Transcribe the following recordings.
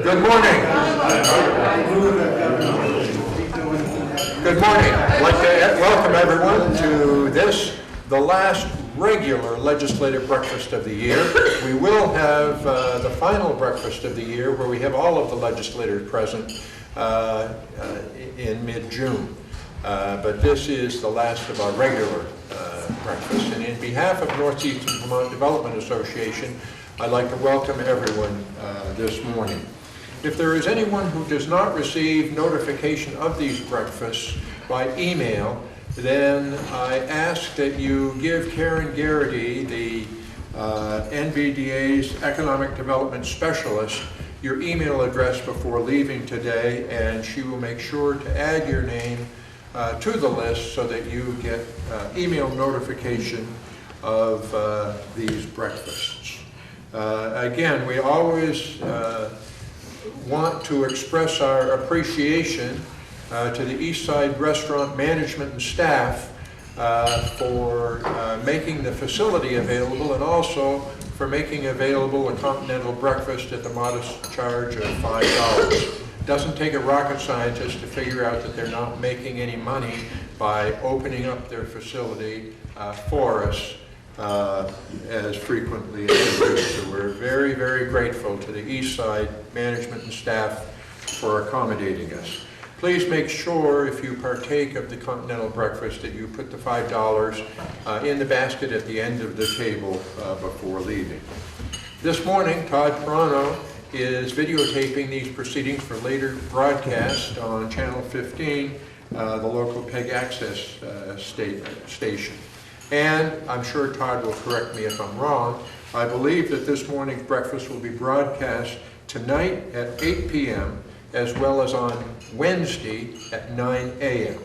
Good morning. Good morning. I'd like to welcome everyone to this, the last regular legislative breakfast of the year. We will have the final breakfast of the year where we have all of the legislators present in mid-June. But this is the last of our regular breakfast. And in behalf of Northeastern Vermont Development Association, I'd like to welcome everyone this morning. If there is anyone who does not receive notification of these breakfasts by email, then I ask that you give Karen Garrity, the NVDA's Economic Development Specialist, your email address before leaving today, and she will make sure to add your name to the list so that you get email notification of these breakfasts. Again, we always want to express our appreciation to the Eastside restaurant management and staff for making the facility available, and also for making available a continental breakfast at the modest charge of $5. Doesn't take a rocket scientist to figure out that they're not making any money by opening up their facility for us as frequently as they do. So we're very, very grateful to the Eastside management and staff for accommodating us. Please make sure, if you partake of the continental breakfast, that you put the $5 in the basket at the end of the table before leaving. This morning, Todd Perano is videotaping these proceedings for later broadcast on Channel 15, the local PEG access station. And I'm sure Todd will correct me if I'm wrong. I believe that this morning's breakfast will be broadcast tonight at 8 p.m. as well as on Wednesday at 9 a.m.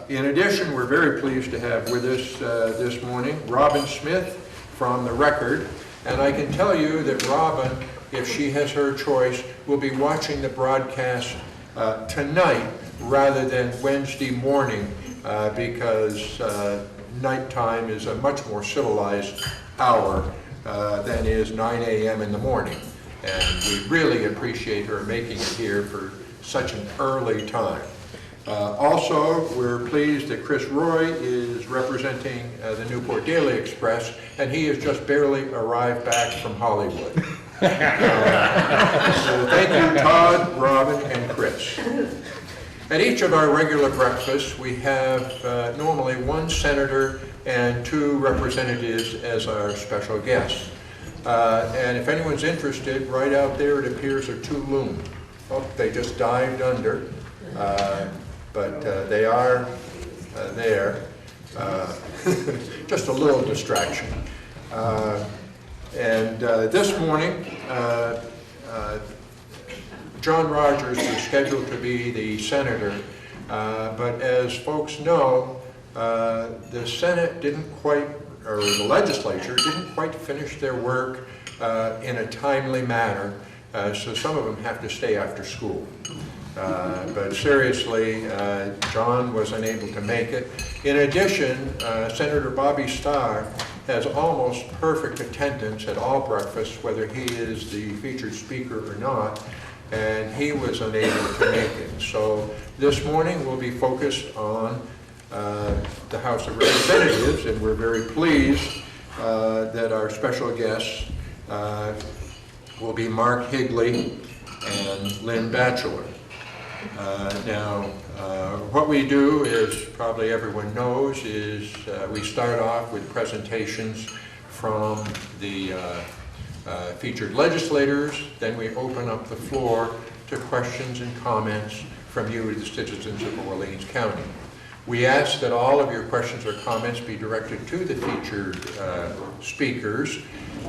In addition, we're very pleased to have with us this morning Robin Smith from The Record. And I can tell you that Robin, if she has her choice, will be watching the broadcast tonight rather than Wednesday morning because nighttime is a much more civilized hour than is 9 a.m. in the morning. And we really appreciate her making it here for such an early time. Also, we're pleased that Chris Roy is representing the Newport Daily Express, and he has just barely arrived back from Hollywood. So thank you, Todd, Robin, and Chris. At each of our regular breakfasts, we have normally one senator and two representatives as our special guests. And if anyone's interested, right out there it appears are two loons. Oh, they just dived under, but they are there. Just a little distraction. And this morning, John Rogers is scheduled to be the senator, but as folks know, the Senate didn't quite, or the legislature didn't quite finish their work in a timely manner, so some of them have to stay after school. But seriously, John was unable to make it. In addition, Senator Bobby Starr has almost perfect attendance at all breakfasts, whether he is the featured speaker or not, and he was unable to make it. So this morning we'll be focused on the House of Representatives, and we're very pleased that our special guests will be Mark Higley and Lynn Batchelor. Now, what we do, as probably everyone knows, is we start off with presentations from the featured legislators, then we open up the floor to questions and comments from you, the citizens of Orleans County. We ask that all of your questions or comments be directed to the featured speakers,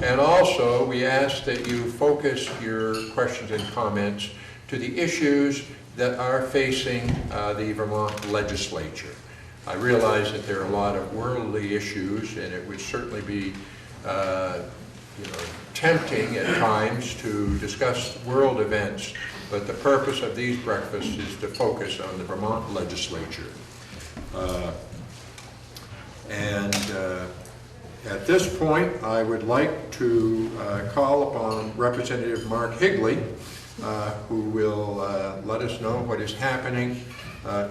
and also we ask that you focus your questions and comments to the issues that are facing the Vermont legislature. I realize that there are a lot of worldly issues, and it would certainly be tempting at times to discuss world events, but the purpose of these breakfasts is to focus on the Vermont legislature. At this point, I would like to call upon Representative Mark Higley, who will let us know what is happening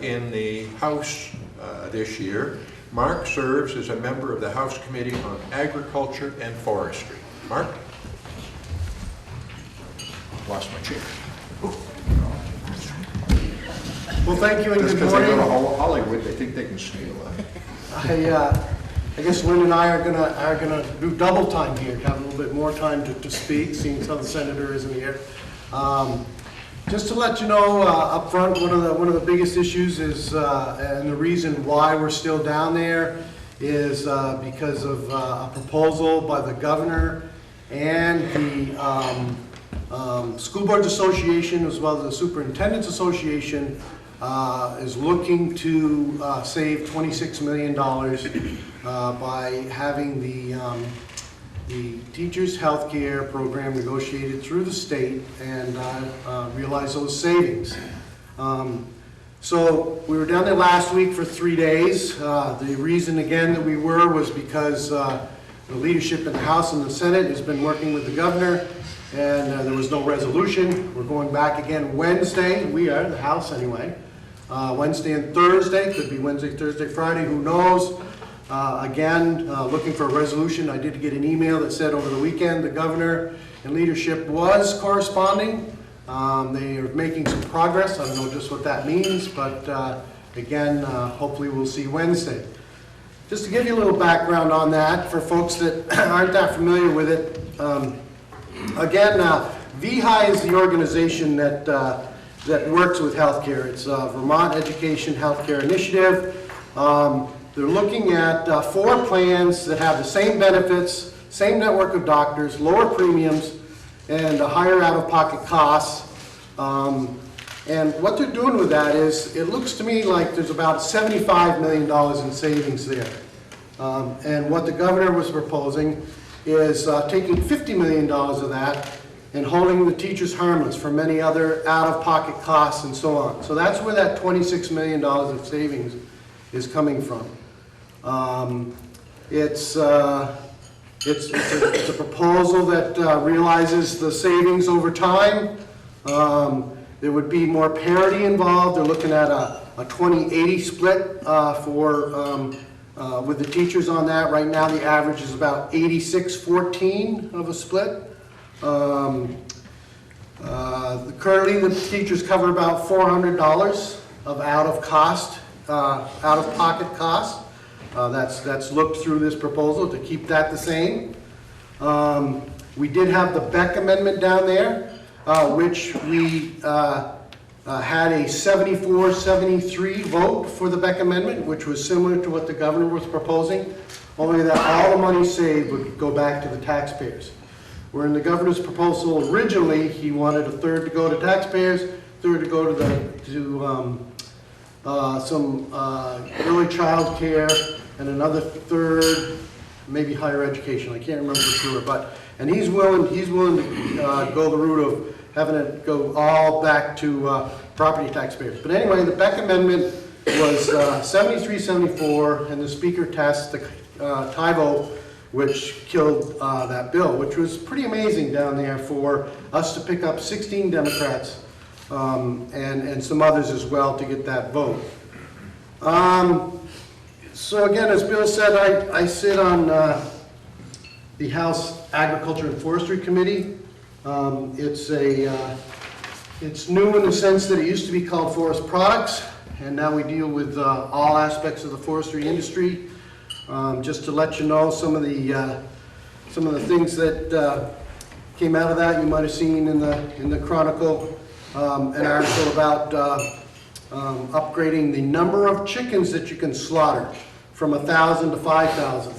in the House this year. Mark serves as a member of the House Committee on Agriculture and Forestry. Mark? Lost my chair. Well, thank you and good Because morning. they go to Hollywood, they think they can steal that. I guess Lynn and I are gonna do double time here, have a little bit more time to speak, seeing how the senator isn't here. Just to let you know up front, one of the biggest issues is, and the reason why we're still down there is because of a proposal by the governor and the School Boards Association, as well as the Superintendent's Association, is looking to save $26 million by having the teachers' health care program negotiated through the state and realize those savings. So we were down there last week for 3 days. The reason again that we were was because the leadership in the House and the Senate has been working with the governor, and there was no resolution. We're going back again Wednesday. We are, the House anyway. Wednesday and Thursday, could be Wednesday, Thursday, Friday, who knows. Again, looking for a resolution. I did get an email that said over the weekend the governor and leadership was corresponding. They are making some progress. I don't know just what that means, but again, hopefully we'll see Wednesday. Just to give you a little background on that, for folks that aren't that familiar with it, again, VHI is the organization that works with healthcare. It's Vermont Education Healthcare Initiative. They're looking at 4 plans that have the same benefits, same network of doctors, lower premiums, and higher out-of-pocket costs. And what they're doing with that is, it looks to me like there's about $75 million in savings there. And what the governor was proposing is taking $50 million of that and holding the teachers harmless for many other out-of-pocket costs and so on. So that's where that $26 million of savings is coming from. It's a proposal that realizes the savings over time. There would be more parity involved. They're looking at a 20-80 split with the teachers on that. Right now the average is about 86-14 of a split. Currently the teachers cover about $400 of out-of-pocket costs. That's looked through this proposal to keep that the same. We did have the Beck Amendment down there, which we had a 74-73 vote for the Beck Amendment, which was similar to what the governor was proposing, only that all the money saved would go back to the taxpayers. Where in the governor's proposal originally, he wanted a third to go to taxpayers, third to go to some early child care, and another third, maybe higher education. I can't remember for sure, and he's willing to go the route of having it go all back to property taxpayers. But anyway, the Beck Amendment was 73-74, and the speaker passed the tie vote, which killed that bill, which was pretty amazing down there for us to pick up 16 Democrats and some others as well to get that vote. So again, as Bill said, I sit on the House Agriculture and Forestry Committee. It's new in the sense that it used to be called Forest Products, and now we deal with all aspects of the forestry industry. Just to let you know some of the things that came out of that, you might have seen in the Chronicle an article about upgrading the number of chickens that you can slaughter from 1,000 to 5,000.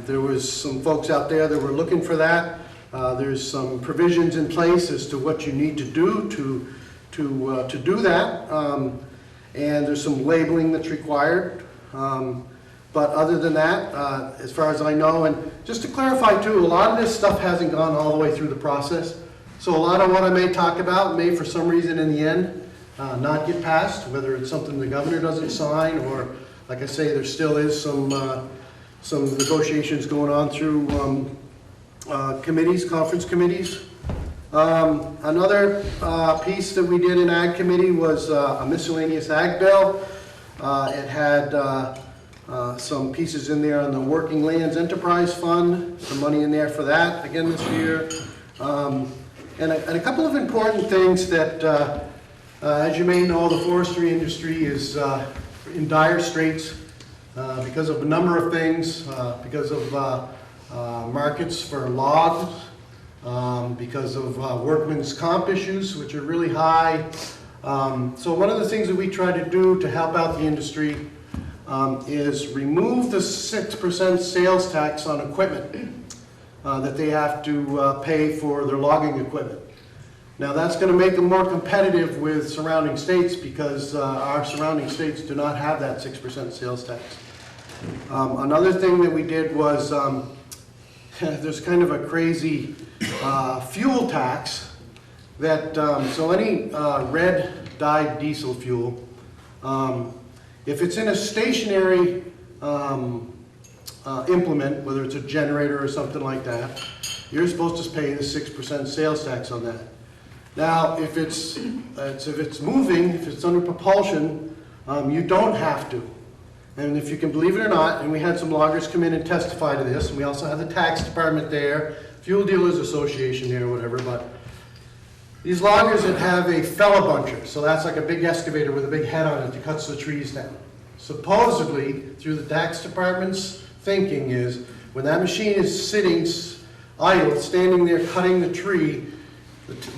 There was some folks out there that were looking for that. There's some provisions in place as to what you need to do to do that, and there's some labeling that's required. But other than that, as far as I know, and just to clarify too, a lot of this stuff hasn't gone all the way through the process. So a lot of what I may talk about may for some reason in the end not get passed, whether it's something the governor doesn't sign or, like I say, there still is some some negotiations going on through committees, conference committees. Another piece that we did in Ag Committee was a miscellaneous ag bill. It had some pieces in there on the Working Lands Enterprise Fund, some money in there for that again this year. And a couple of important things that, as you may know, the forestry industry is in dire straits because of a number of things, because of markets for logs, because of workman's comp issues, which are really high. So one of the things that we try to do to help out the industry is remove the 6% sales tax on equipment that they have to pay for their logging equipment. Now that's going to make them more competitive with surrounding states because our surrounding states do not have that 6% sales tax. Another thing that we did was there's kind of a crazy fuel tax that, so any red dyed diesel fuel, if it's in a stationary implement, whether it's a generator or something like that, you're supposed to pay the 6% sales tax on that. Now, if it's moving, if it's under propulsion, you don't have to. And if you can believe it or not, and we had some loggers come in and testify to this, and we also had the tax department there, Fuel Dealers Association here, whatever, but these loggers that have a fella buncher, so that's like a big excavator with a big head on it that cuts the trees down. Supposedly, through the tax department's thinking is, when that machine is sitting idle, standing there cutting the tree,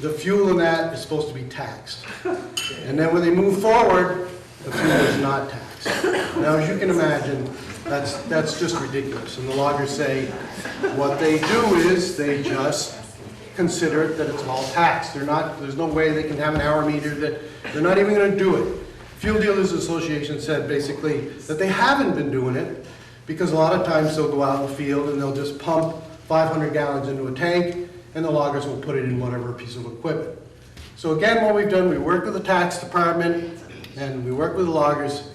the fuel in that is supposed to be taxed. And then when they move forward, the fuel is not taxed. Now, as you can imagine, that's just ridiculous. And the loggers say what they do is they just consider it that it's all taxed. There's no way they can have an hour meter, that they're not even going to do it. Fuel Dealers Association said basically that they haven't been doing it because a lot of times they'll go out in the field and they'll just pump 500 gallons into a tank and the loggers will put it in whatever piece of equipment. So again, what we've done, we worked with the tax department and we worked with the loggers,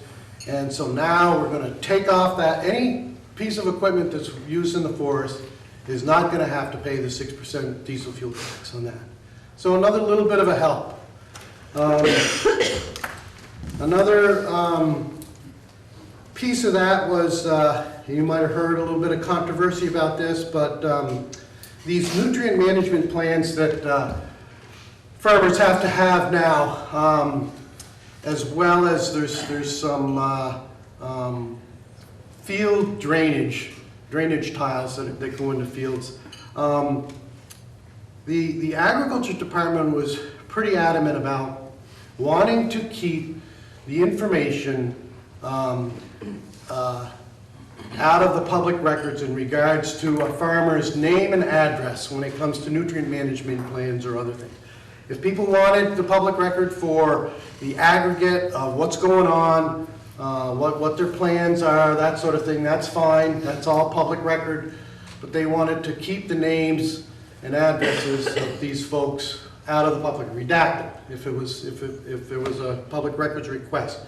and so now we're going to take off that, any piece of equipment that's used in the forest is not going to have to pay the 6% diesel fuel tax on that. So another little bit of a help. Another piece of that was, you might have heard a little bit of controversy about this, but these nutrient management plans that farmers have to have now, as well as there's some field drainage tiles that go into fields. The Agriculture Department was pretty adamant about wanting to keep the information out of the public records in regards to a farmer's name and address when it comes to nutrient management plans or other things. If people wanted the public record for the aggregate of what's going on, what their plans are, that sort of thing, that's fine. That's all public record. But they wanted to keep the names and addresses of these folks out of the public, redacted, if there was a public records request.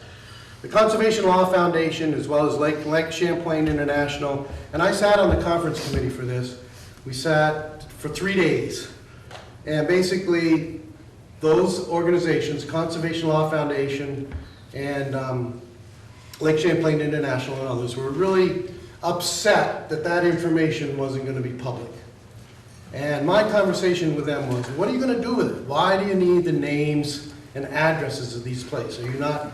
The Conservation Law Foundation, as well as Lake Champlain International, and I sat on the conference committee for this. We sat for 3 days, and basically those organizations, Conservation Law Foundation and Lake Champlain International and others, were really upset that that information wasn't going to be public. And my conversation with them was, what are you going to do with it? Why do you need the names and addresses of these places? Are you not,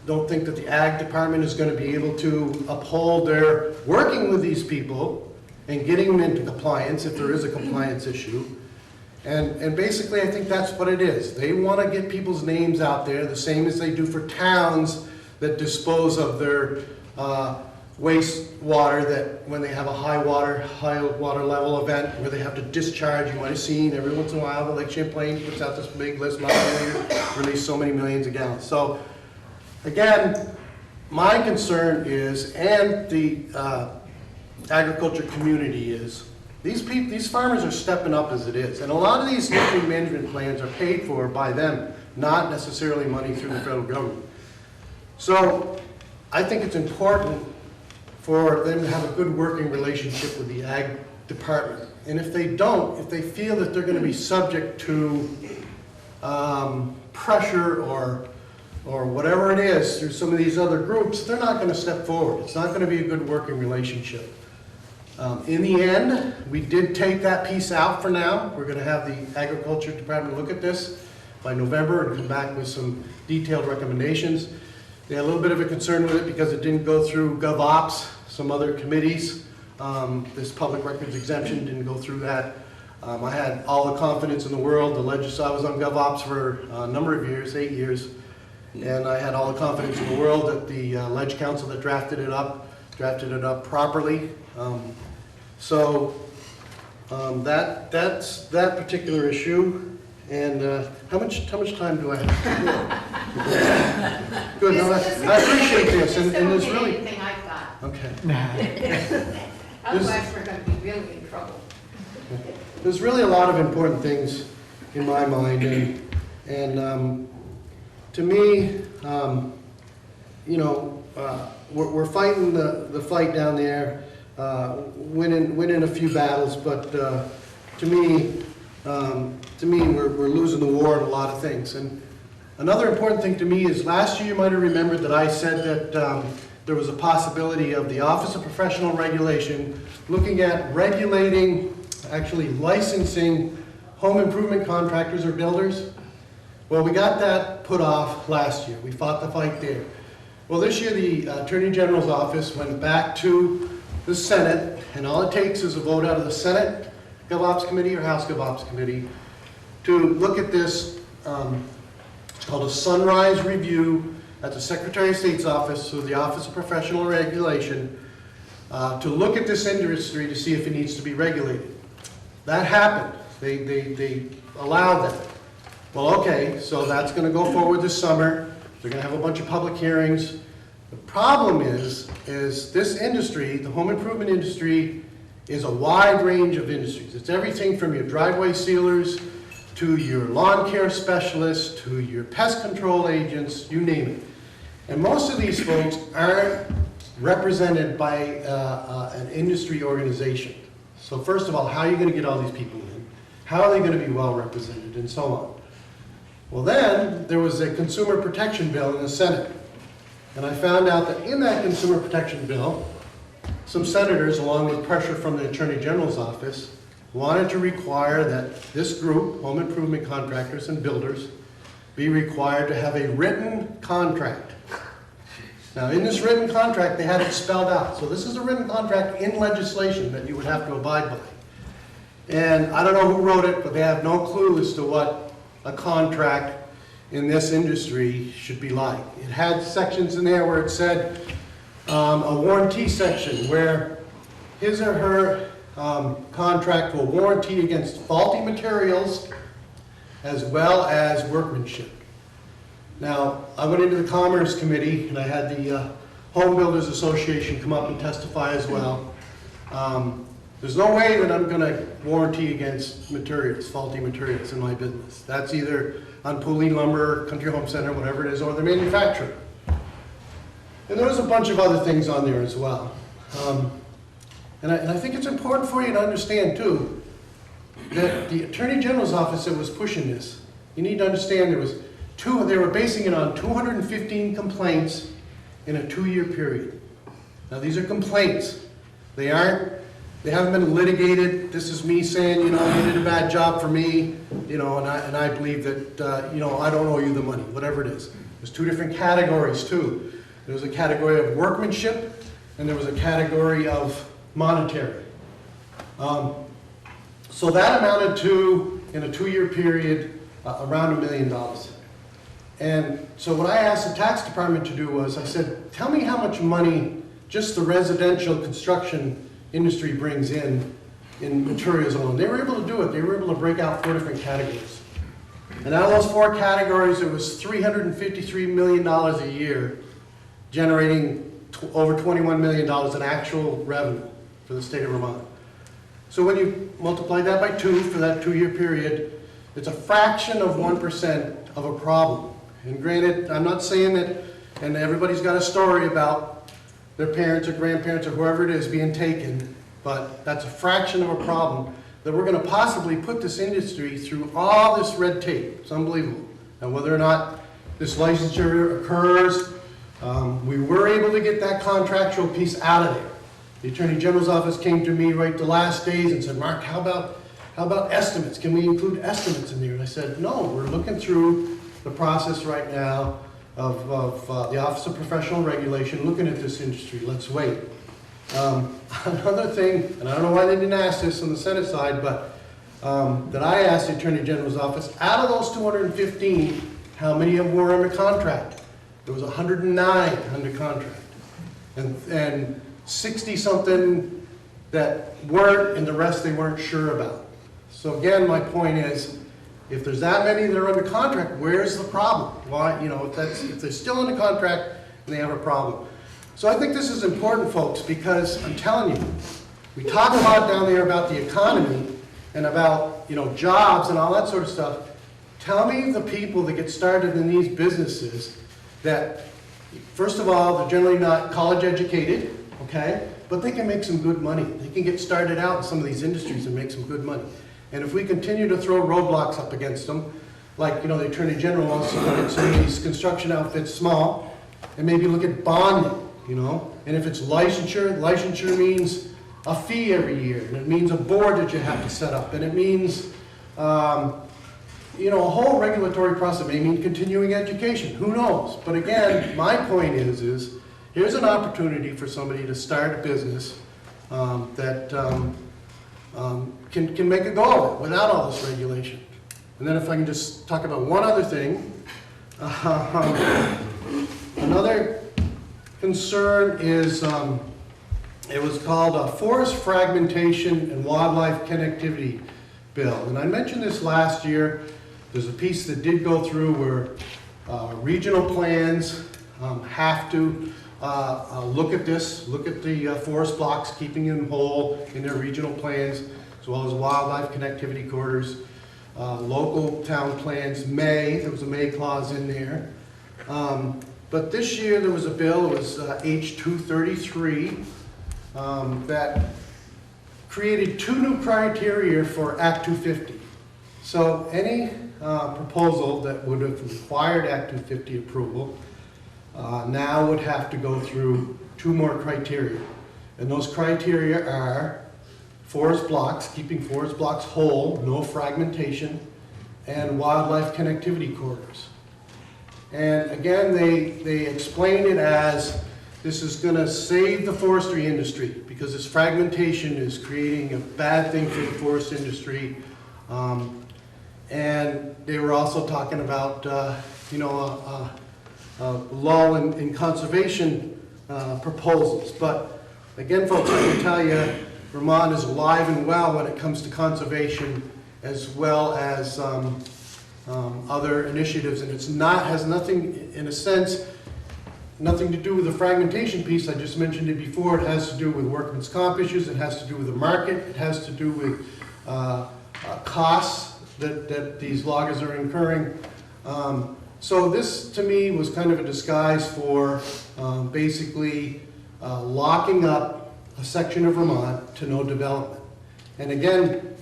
don't think that the Ag Department is going to be able to uphold their working with these people and getting them into compliance if there is a compliance issue? And basically, I think that's what it is. They want to get people's names out there, the same as they do for towns that dispose of their wastewater, that when they have a high water level event where they have to discharge. You might have seen every once in a while the Lake Champlain puts out this big list, release so many millions of gallons. So again, my concern is, and the agriculture community is, these farmers are stepping up as it is. And a lot of these nutrient management plans are paid for by them, not necessarily money through the federal government. So I think it's important for them to have a good working relationship with the ag department. And if they don't, if they feel that they're going to be subject to pressure or whatever it is through some of these other groups, they're not going to step forward. It's not going to be a good working relationship. In the end, we did take that piece out for now. We're going to have the Agriculture Department look at this by November and come back with some detailed recommendations. They had a little bit of a concern with it because it didn't go through GovOps, some other committees. This public records exemption didn't go through that. I had all the confidence in the world. I was on GovOps for a number of years, 8 years, and I had all the confidence in the world that the Ledge Council that drafted it up properly. That's that particular issue. And how much time do I have? Good. No, I appreciate this, and there's really anything I've got. okay. Otherwise, we're going to be really in trouble. There's really a lot of important things in my mind, and to me, you know, we're fighting the fight down there, winning a few battles, but to me, we're losing the war on a lot of things. And another important thing to me is last year you might have remembered that I said that there was a possibility of the Office of Professional Regulation looking at regulating, actually licensing home improvement contractors or builders. Well, we got that put off last year. We fought the fight there. Well, this year the Attorney General's office went back to the Senate, and all it takes is a vote out of the Senate GovOps Committee or House GovOps Committee to look at this. It's called a sunrise review at the Secretary of State's office, so the Office of Professional Regulation, to look at this industry to see if it needs to be regulated. That happened. They allowed that. Well, okay, so that's going to go forward this summer. They're going to have a bunch of public hearings. The problem is this industry, the home improvement industry, is a wide range of industries. It's everything from your driveway sealers to your lawn care specialists to your pest control agents, you name it. And most of these folks aren't represented by an industry organization. So first of all, how are you going to get all these people in? How are they going to be well represented, and so on? Well, then there was a consumer protection bill in the Senate. And I found out that in that consumer protection bill, some senators, along with pressure from the Attorney General's office, wanted to require that this group, home improvement contractors and builders, be required to have a written contract. Now, in this written contract, they had it spelled out. So this is a written contract in legislation that you would have to abide by. And I don't know who wrote it, but they have no clue as to what a contract in this industry should be like. It had sections in there where it said a warranty section where his or her contract will warranty against faulty materials as well as workmanship. Now, I went into the Commerce Committee and I had the Home Builders Association come up and testify as well. There's no way that I'm going to warranty against materials, faulty materials in my business. That's either on Pooling Lumber, Country Home Center, whatever it is, or the manufacturer. And there was a bunch of other things on there as well. And I think it's important for you to understand, too, that the Attorney General's office that was pushing this, you need to understand they were basing it on 215 complaints in a 2-year period. Now, these are complaints. They haven't been litigated. This is me saying, you know, you did a bad job for me, you know, and I believe that, you know, I don't owe you the money, whatever it is. There's 2 different categories, too. There was a category of workmanship, and there was a category of monetary. So that amounted to, in a 2-year period, around $1 million. And so what I asked the tax department to do was, I said, tell me how much money just the residential construction industry brings in materials alone. They were able to do it. They were able to break out 4 different categories. And out of those 4 categories, it was $353 million a year, generating over $21 million in actual revenue for the state of Vermont. So when you multiply that by 2 for that 2-year period, it's a fraction of 1% of a problem. And granted, I'm not saying that, and everybody's got a story about their parents or grandparents or whoever it is being taken, but that's a fraction of a problem, that we're gonna possibly put this industry through all this red tape. It's unbelievable. And whether or not this licensure occurs, we were able to get that contractual piece out of there. The Attorney General's office came to me right the last days and said, Mark, how about estimates? Can we include estimates in there? And I said, no, we're looking through the process right now of the Office of Professional Regulation, looking at this industry. Let's wait. Another thing, and I don't know why they didn't ask this on the Senate side, but that I asked the Attorney General's office, out of those 215, how many of them were under contract? There was 109 under contract. And 60-something that weren't, and the rest they weren't sure about. So again, my point is, if there's that many that are under contract, where's the problem? Why, you know, if they're still under contract, then they have a problem. So I think this is important, folks, because I'm telling you, we talk a lot down there about the economy and about, you know, jobs and all that sort of stuff. Tell me the people that get started in these businesses that, first of all, they're generally not college educated, okay? But they can make some good money. They can get started out in some of these industries and make some good money. And if we continue to throw roadblocks up against them, like, you know, the Attorney General wants to look at some of these construction outfits small, and maybe look at bonding, you know? And if it's licensure, licensure means a fee every year, and it means a board that you have to set up, and it means, you know, a whole regulatory process. It may mean continuing education, who knows? But again, my point is here's an opportunity for somebody to start a business that can make a go of it without all this regulation. And then if I can just talk about one other thing, another concern is, it was called a Forest Fragmentation and Wildlife Connectivity Bill. And I mentioned this last year. There's a piece that did go through where regional plans have to look at this, look at the forest blocks, keeping them whole in their regional plans, as well as wildlife connectivity corridors. Local town plans there was a may clause in there. But this year there was a bill, it was H233, that created 2 new criteria for Act 250. So any proposal that would have required Act 250 approval now would have to go through 2 more criteria. And those criteria are forest blocks, keeping forest blocks whole, no fragmentation, and wildlife connectivity corridors. And again, they explain it as this is going to save the forestry industry because this fragmentation is creating a bad thing for the forest industry. And they were also talking about, you know, lull in conservation proposals. But again, folks, I can tell you, Vermont is alive and well when it comes to conservation as well as other initiatives. And it's not, has nothing, in a sense, nothing to do with the fragmentation piece. I just mentioned it before. It has to do with workman's comp issues. It has to do with the market. It has to do with costs that these loggers are incurring. So this, to me, was kind of a disguise for basically locking up a section of Vermont to no development. And again,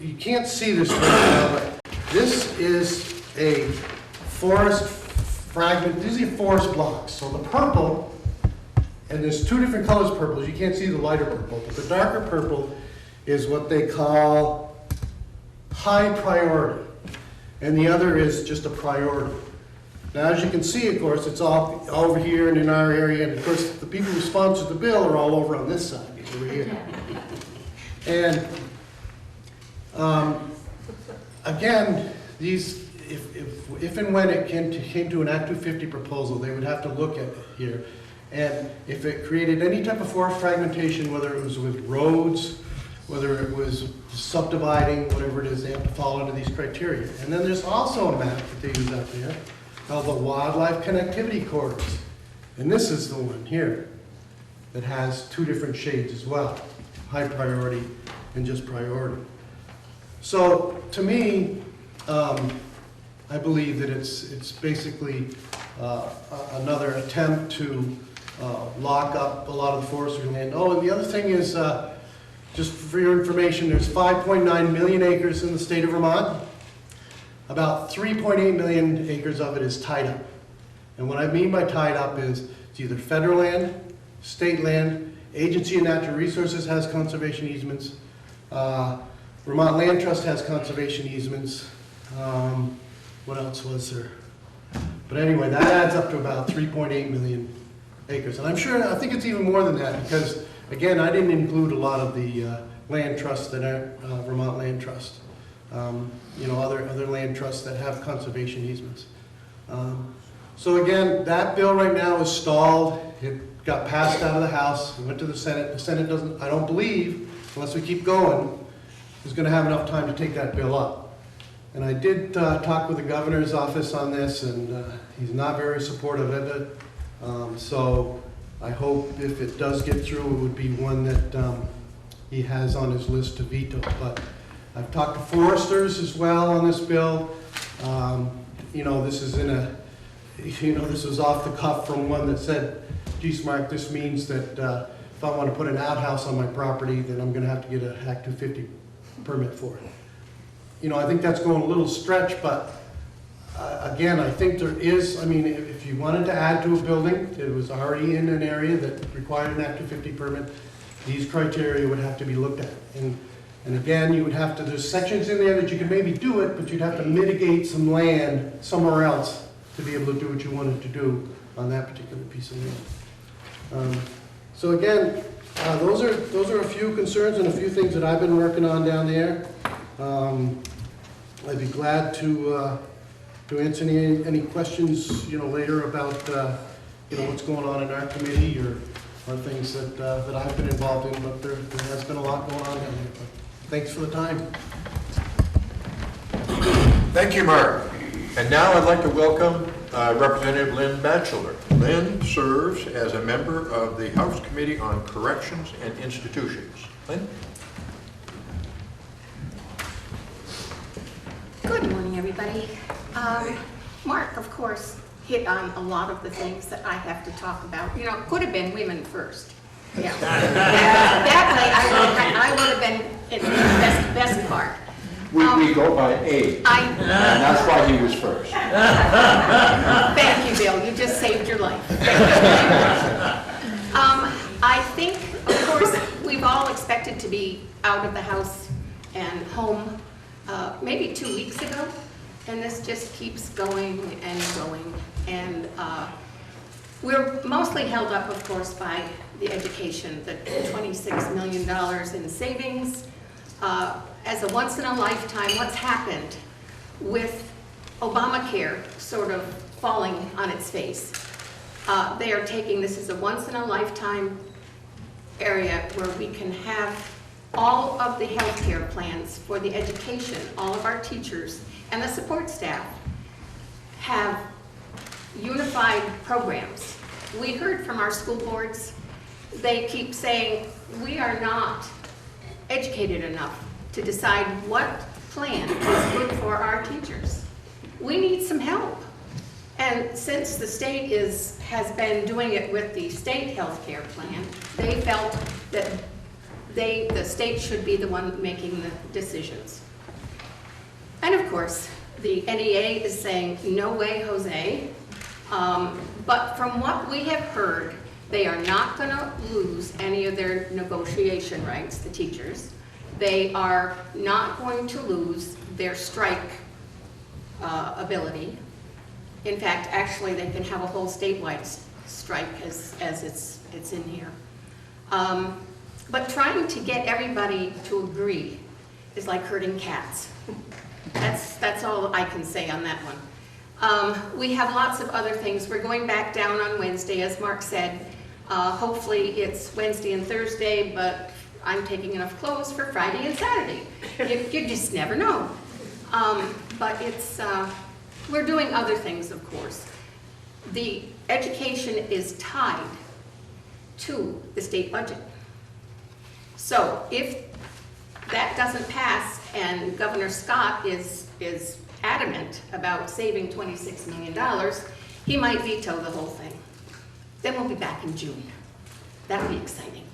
you can't see this right now, but this is a forest fragment. These are forest blocks. So the purple, and there's 2 different colors purple. You can't see the lighter purple, but the darker purple is what they call high priority, and the other is just a priority. Now, as you can see, of course, it's all over here and in our area, and of course, the people who sponsored the bill are all over on this side, over here. And again, these, if and when it came to an Act 250 proposal, they would have to look at it here. And if it created any type of forest fragmentation, whether it was with roads, whether it was subdividing, whatever it is, they have to fall under these criteria. And then there's also a map that they use out there called the Wildlife Connectivity Corridors. And this is the one here that has 2 different shades as well, high priority and just priority. So to me, I believe that it's basically another attempt to lock up a lot of the forestry land. Oh, and the other thing is, just for your information, there's 5.9 million acres in the state of Vermont. About 3.8 million acres of it is tied up. And what I mean by tied up is it's either federal land, state land, Agency of Natural Resources has conservation easements, Vermont Land Trust has conservation easements. What else was there? But anyway, that adds up to about 3.8 million acres. And I think it's even more than that because, again, I didn't include a lot of the land trusts that aren't Vermont Land Trust. You know, other land trusts that have conservation easements. So again, that bill right now is stalled. It got passed out of the House, it went to the Senate. The Senate doesn't, I don't believe, unless we keep going, is going to have enough time to take that bill up. And I did talk with the governor's office on this, and he's not very supportive of it. So I hope if it does get through, it would be one that he has on his list to veto. But I've talked to foresters as well on this bill. You know, this is this was off the cuff from one that said, geez, Mark, this means that if I want to put an outhouse on my property, then I'm going to have to get an Act 250 permit for it. You know, I think that's going a little stretch, but again, I think there is, I mean, if you wanted to add to a building that was already in an area that required an Act 250 permit, these criteria would have to be looked at. And again, you would have to, there's sections in there that you could maybe do it, but you'd have to mitigate some land somewhere else to be able to do what you wanted to do on that particular piece of land. So again, those are a few concerns and a few things that I've been working on down there. I'd be glad to answer any questions, you know, later about you know, what's going on in our committee or things that I've been involved in. But there has been a lot going on down there. But thanks for the time. Thank you, Mark. And now I'd like to welcome Representative Lynn Batchelor. Lynn serves as a member of the House Committee on Corrections and Institutions. Lynn? Good morning, everybody. Mark, of course, hit on a lot of the things that I have to talk about. You know, it could have been women first. Yeah. That way I would have been in the best part. We go by age, and that's why he was first. Thank you, Bill. You just saved your life. I think, of course, we've all expected to be out of the house and home maybe 2 weeks ago, and this just keeps going and going. And we're mostly held up, of course, by the education, the $26 million in savings. As a once-in-a-lifetime, what's happened with Obamacare sort of falling on its face. They are taking this as a once-in-a-lifetime area where we can have all of the health care plans for the education, all of our teachers and the support staff have unified programs. We heard from our school boards, they keep saying, we are not educated enough to decide what plan is good for our teachers. We need some help. And since the state has been doing it with the state health care plan, they felt that the state should be the one making the decisions. And of course, the NEA is saying, no way, Jose. But from what we have heard, they are not going to lose any of their negotiation rights, the teachers. They are not going to lose their strike ability. In fact, actually, they can have a whole statewide strike as it's in here. But trying to get everybody to agree is like herding cats. That's all I can say on that one. We have lots of other things. We're going back down on Wednesday, as Mark said. Hopefully it's Wednesday and Thursday, but I'm taking enough clothes for Friday and Saturday. You just never know. But it's, we're doing other things, of course. The education is tied to the state budget. So if that doesn't pass and Governor Scott is adamant about saving $26 million, he might veto the whole thing. Then we'll be back in June. That'll be exciting.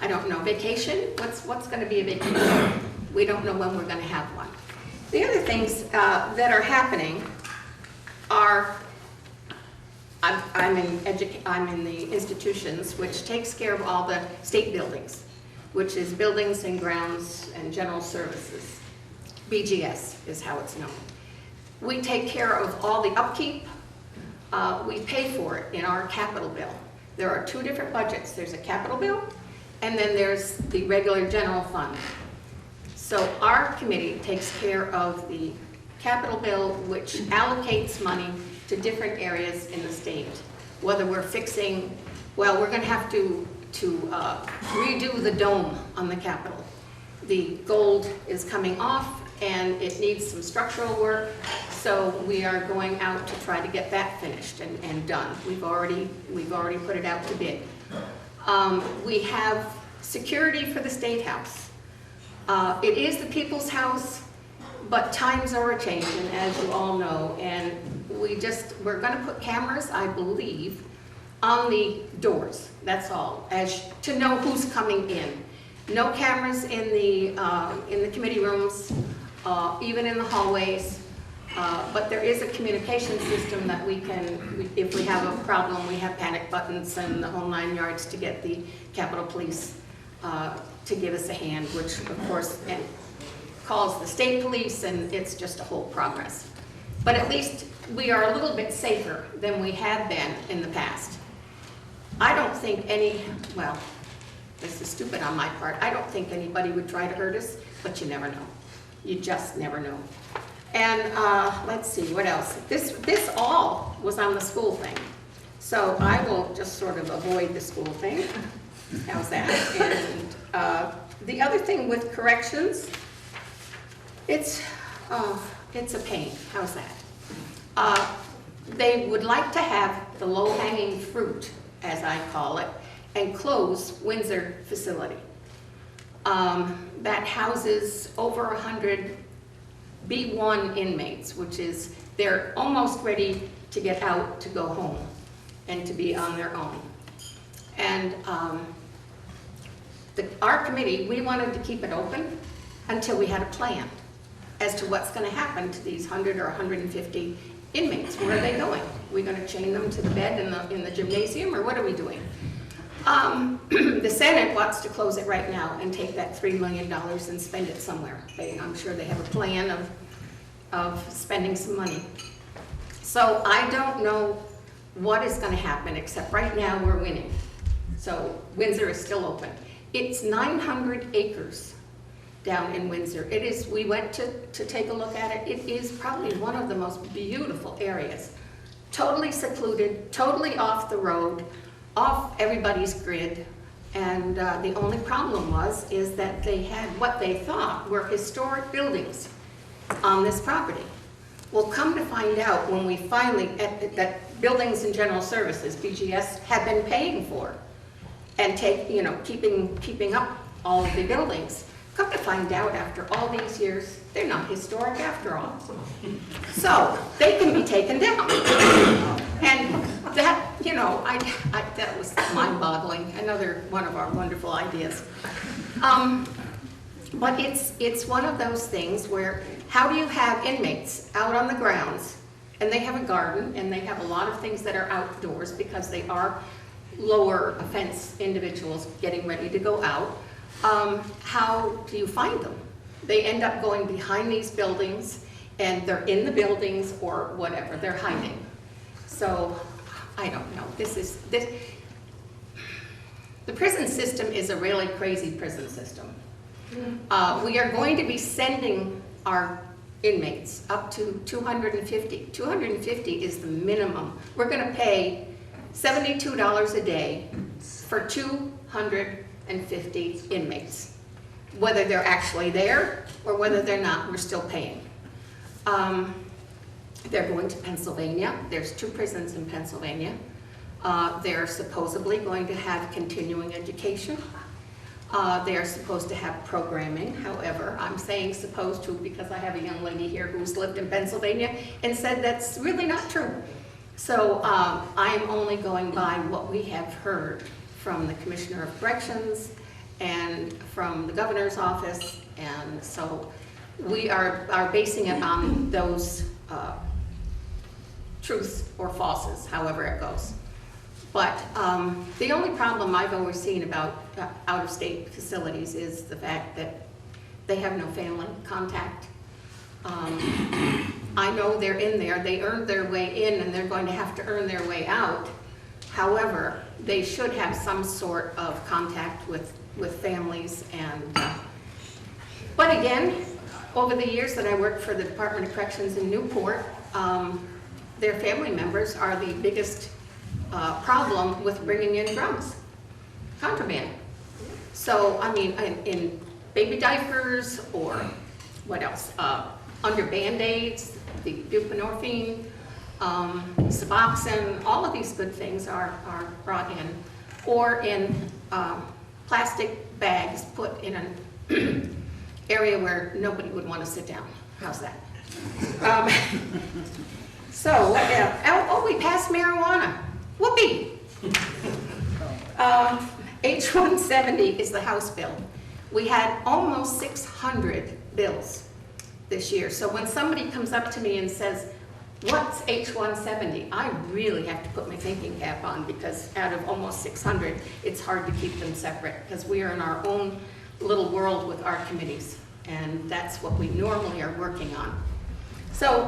I don't know, vacation? What's going to be a vacation? We don't know when we're going to have one. The other things that are happening are, I'm in the institutions, which takes care of all the state buildings, which is Buildings and Grounds and General Services. BGS is how it's known. We take care of all the upkeep. We pay for it in our capital bill. There are two different budgets. There's a capital bill, and then there's the regular general fund. So our committee takes care of the capital bill, which allocates money to different areas in the state. Whether we're fixing, well, we're going to have to redo the dome on the Capitol. The gold is coming off, and it needs some structural work, so we are going out to try to get that finished and done. We've already put it out to bid. We have security for the State House. It is the people's house, but times are a-changing, as you all know, and we're going to put cameras, I believe, on the doors. That's all, as to know who's coming in. No cameras in the committee rooms, even in the hallways. But there is a communication system that we can, if we have a problem, we have panic buttons and the whole 9 yards to get the Capitol Police to give us a hand, which of course calls the state police, and it's just a whole progress. But at least we are a little bit safer than we have been in the past. I don't think well, this is stupid on my part, I don't think anybody would try to hurt us, but you never know. You just never know. And let's see, what else? This all was on the school thing. So I will just sort of avoid the school thing. How's that? And the other thing with corrections, it's a pain. How's that? They would like to have the low-hanging fruit, as I call it, and close Windsor facility. That houses over 100 B1 inmates, which is, they're almost ready to get out to go home and to be on their own. And our committee, we wanted to keep it open until we had a plan as to what's going to happen to these 100 or 150 inmates. Where are they going? Are we going to chain them to the bed in the gymnasium, or what are we doing? The Senate wants to close it right now and take that $3 million and spend it somewhere. I'm sure they have a plan of spending some money. So I don't know what is going to happen, except right now we're winning. So Windsor is still open. It's 900 acres down in Windsor. It is, we went to take a look at it. It is probably one of the most beautiful areas. Totally secluded, totally off the road, off everybody's grid, and the only problem is that they had what they thought were historic buildings on this property. Well, come to find out, when we finally, that Buildings and General Services, BGS, have been paying for and keeping up all of the buildings. Come to find out, after all these years, they're not historic after all. So they can be taken down. And that, that was mind-boggling. Another one of our wonderful ideas. But it's one of those things where, how do you have inmates out on the grounds, and they have a garden, and they have a lot of things that are outdoors because they are lower offense individuals getting ready to go out. How do you find them? They end up going behind these buildings, and they're in the buildings or whatever, they're hiding. So, I don't know, the prison system is a really crazy prison system. We are going to be sending our inmates up to 250. 250 is the minimum. We're going to pay $72 a day for 250 inmates. Whether they're actually there or whether they're not, we're still paying. They're going to Pennsylvania. There's 2 prisons in Pennsylvania. They're supposedly going to have continuing education. They are supposed to have programming. However, I'm saying supposed to because I have a young lady here who's lived in Pennsylvania and said that's really not true. So I'm only going by what we have heard from the Commissioner of Corrections and from the Governor's office, and so we are basing it on those truths or falses, however it goes. But the only problem I've always seen about out-of-state facilities is the fact that they have no family contact. I know they're in there, they earned their way in and they're going to have to earn their way out. However, they should have some sort of contact with families and, but again, over the years that I worked for the Department of Corrections in Newport, their family members are the biggest problem with bringing in drugs, contraband. So, I mean, in baby diapers or what else? Under Band-Aids, the buprenorphine, Suboxone, all of these good things are brought in, or in plastic bags put in an area where nobody would want to sit down. How's that? We passed marijuana. Whoopee! H-170 is the House bill. We had almost 600 bills this year. So when somebody comes up to me and says, what's H-170? I really have to put my thinking cap on, because out of almost 600, it's hard to keep them separate, because we are in our own little world with our committees, and that's what we normally are working on. So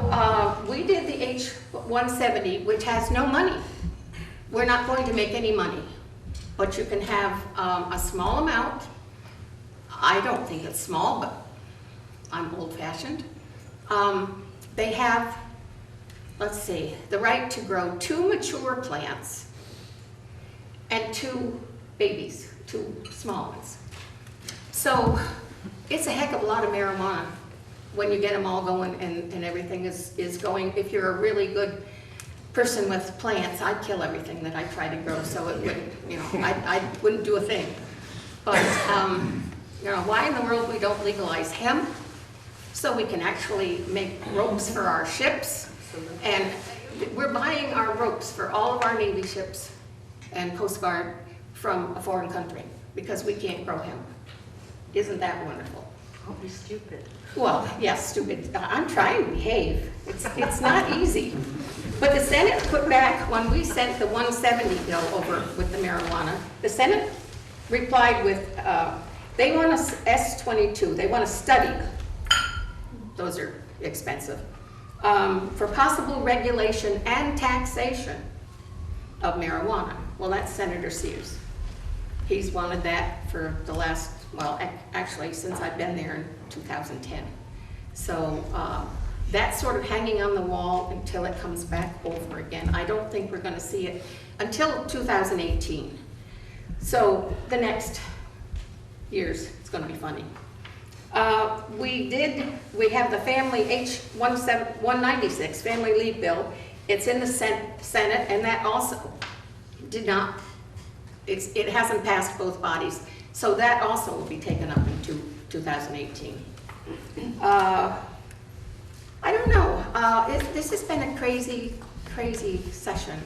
we did the H-170, which has no money. We're not going to make any money, but you can have a small amount. I don't think it's small, but I'm old-fashioned. They have, let's see, the right to grow 2 mature plants and 2 babies, 2 small ones. So it's a heck of a lot of marijuana when you get them all going and everything is going. If you're a really good person with plants, I'd kill everything that I try to grow, so it wouldn't, you know, I wouldn't do a thing. But, you know, why in the world we don't legalize hemp so we can actually make ropes for our ships? And we're buying our ropes for all of our Navy ships and Coast Guard from a foreign country because we can't grow hemp. Isn't that wonderful? Don't be stupid. Well, yes, stupid. I'm trying to behave. It's not easy. But the Senate put back, when we sent the 170 bill over with the marijuana, the Senate replied with, they want a S-22. They want a study. Those are expensive. For possible regulation and taxation of marijuana. Well, that's Senator Sears. He's wanted that for the last, well, actually, since I've been there in 2010. So that's sort of hanging on the wall until it comes back over again. I don't think we're going to see it until 2018. So the next years, it's going to be funny. We have the family H-196, family leave bill. It's in the Senate, and that also did not, it hasn't passed both bodies. So that also will be taken up in 2018. I don't know, this has been a crazy, crazy session.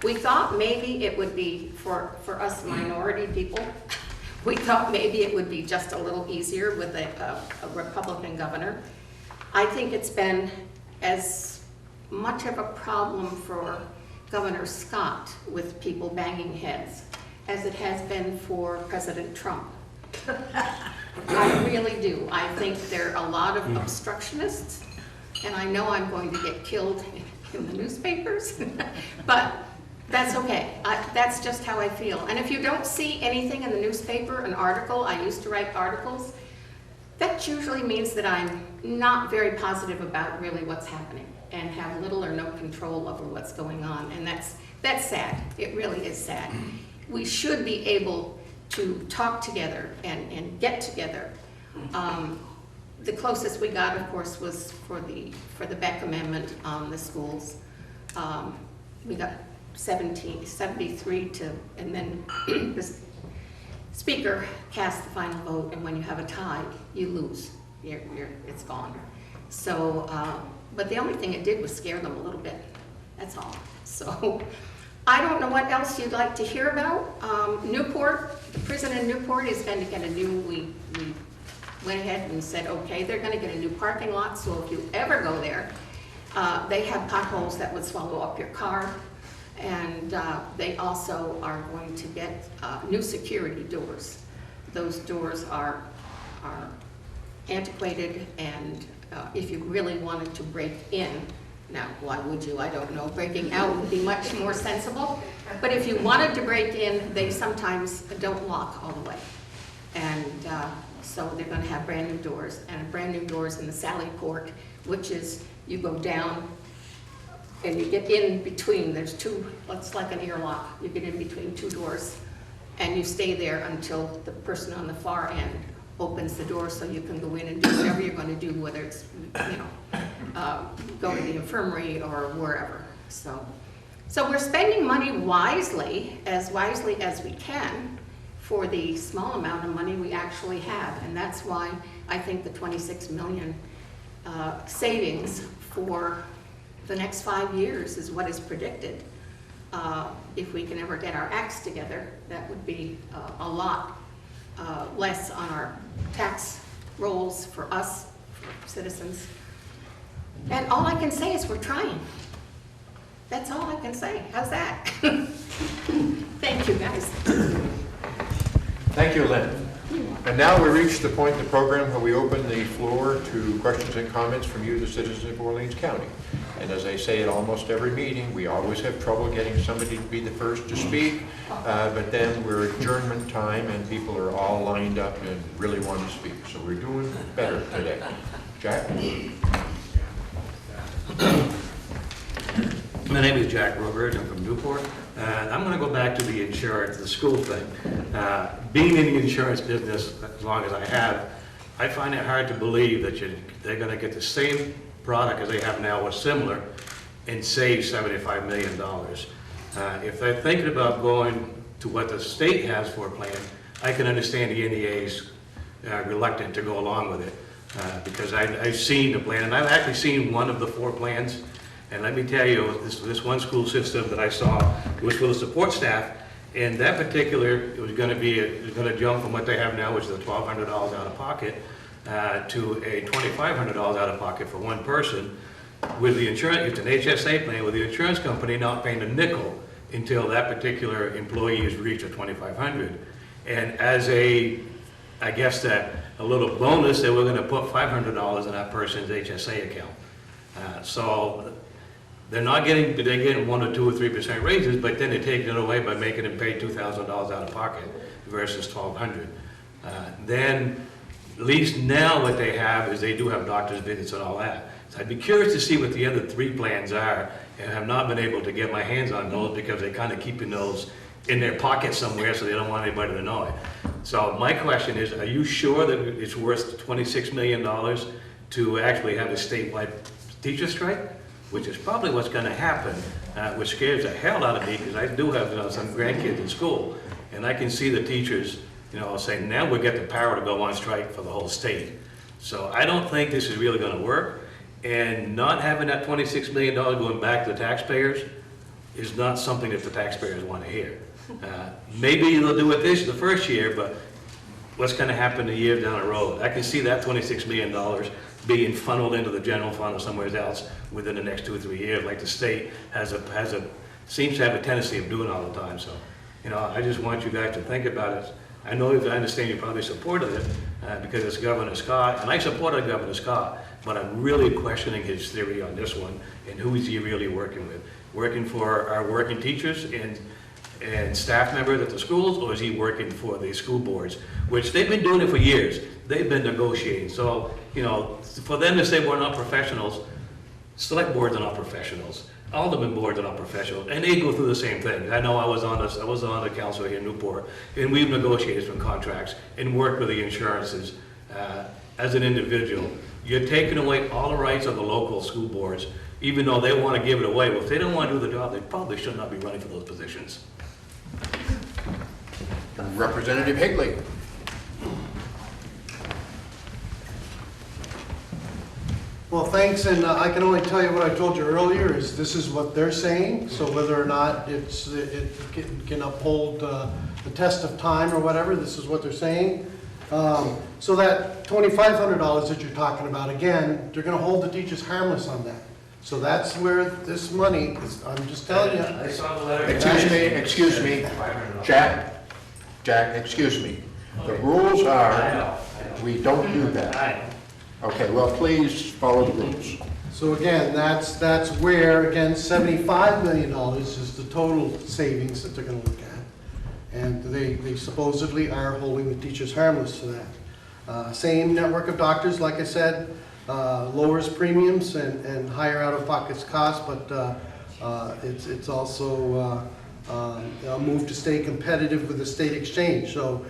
We thought maybe it would be, for us minority people, we thought maybe it would be just a little easier with a Republican governor. I think it's been as much of a problem for Governor Scott with people banging heads as it has been for President Trump. I really do. I think there are a lot of obstructionists, and I know I'm going to get killed in the newspapers, but that's okay. That's just how I feel. And if you don't see anything in the newspaper, an article, I used to write articles, that usually means that I'm not very positive about really what's happening and have little or no control over what's going on. And that's sad. It really is sad. We should be able to talk together and get together. The closest we got, of course, was for the Beck Amendment on the schools. We got 73 to, and then the speaker cast the final vote, and when you have a tie, you lose. It's gone. So, but the only thing it did was scare them a little bit. That's all. So I don't know what else you'd like to hear about. Newport, the prison in Newport is going to get a new, we went ahead and said, okay, they're going to get a new parking lot, so if you ever go there, they have potholes that would swallow up your car, and they also are going to get new security doors. Those doors are antiquated, and if you really wanted to break in, now why would you? I don't know. Breaking out would be much more sensible, but if you wanted to break in, they sometimes don't lock all the way. And so they're going to have brand new doors, and brand new doors in the Sally Port, which is you go down and you get in between. There's two, it's like an airlock. You get in between two doors, and you stay there until the person on the far end opens the door so you can go in and do whatever you're going to do, whether it's, you know, go to the infirmary or wherever. So we're spending money wisely as we can for the small amount of money we actually have, and that's why I think the 26 million savings for the next 5 years is what is predicted. If we can ever get our acts together, that would be a lot less on our tax rolls for us, for citizens. And all I can say is we're trying. That's all I can say. How's that? Thank you, guys. Thank you, Lynn. And now we reach the point in the program where we open the floor to questions and comments from you, the citizens of Orleans County. And as I say at almost every meeting, we always have trouble getting somebody to be the first to speak, but then we're adjournment time and people are all lined up and really want to speak. So we're doing better today. Jack? My name is Jack Robert. I'm from Newport. And I'm going to go back to the insurance, the school thing. Being in the insurance business as long as I have, I find it hard to believe that they're going to get the same product as they have now or similar and save $75 million. If they're thinking about going to what the state has for a plan, I can understand the NEA's reluctant to go along with it because I've seen the plan, and I've actually seen one of the 4 plans. And let me tell you, this one school system that I saw was for the support staff, and that particular, it was going to jump from what they have now, which is $1,200 out of pocket, to a $2,500 out of pocket for one person, with the insurance, it's an HSA plan, with the insurance company not paying a nickel until that particular employee has reached a $2,500. And as I guess a little bonus, they were going to put $500 in that person's HSA account. So they're getting 1 or 2 or 3% raises, but then they're taking it away by making them pay $2,000 out of pocket versus $1,200. Then, at least now what they have is they do have doctor's visits and all that. So I'd be curious to see what the other 3 plans are, and have not been able to get my hands on those because they're kind of keeping those in their pocket somewhere so they don't want anybody to know it. So my question is, are you sure that it's worth $26 million to actually have a statewide teacher strike? Which is probably what's going to happen, which scares the hell out of me because I do have some grandkids in school, and I can see the teachers, saying now we get the power to go on strike for the whole state. So I don't think this is really going to work, and not having that $26 million going back to the taxpayers is not something that the taxpayers want to hear. Maybe they'll do it the first year, but what's going to happen a year down the road? I can see that $26 million being funneled into the general fund or somewhere else within the next 2 or 3 years, like the state seems to have a tendency of doing all the time. So, I just want you guys to think about it. I understand you probably supported it because it's Governor Scott, and I supported Governor Scott, but I'm really questioning his theory on this one and who is he really working with? Working for our working teachers and staff members at the schools, or is he working for the school boards, which they've been doing it for years. They've been negotiating. So, for them to say we're not professionals, select boards are not professionals. Alderman boards are not professionals, and they go through the same thing. I know I was on the council here in Newport, and we've negotiated some contracts and worked with the insurances as an individual. You're taking away all the rights of the local school boards, even though they want to give it away. Well, if they don't want to do the job, they probably should not be running for those positions. Representative Higley. Well, thanks, and I can only tell you what I told you earlier, is this is what they're saying, so whether or not it can uphold the test of time or whatever, this is what they're saying. So that $2,500 that you're talking about, again, they're gonna hold the teachers harmless on that. So that's where this money is, I'm just telling you. I saw the letter. Excuse me, Jack, excuse me. The rules are, we don't do that. Okay, well, please follow the rules. So again, that's where, again, $75 million is the total savings that they're gonna look at. And they supposedly are holding the teachers harmless to that. Same network of doctors, like I said, lowers premiums and higher out-of-pocket costs, but it's also a move to stay competitive with the state exchange. So,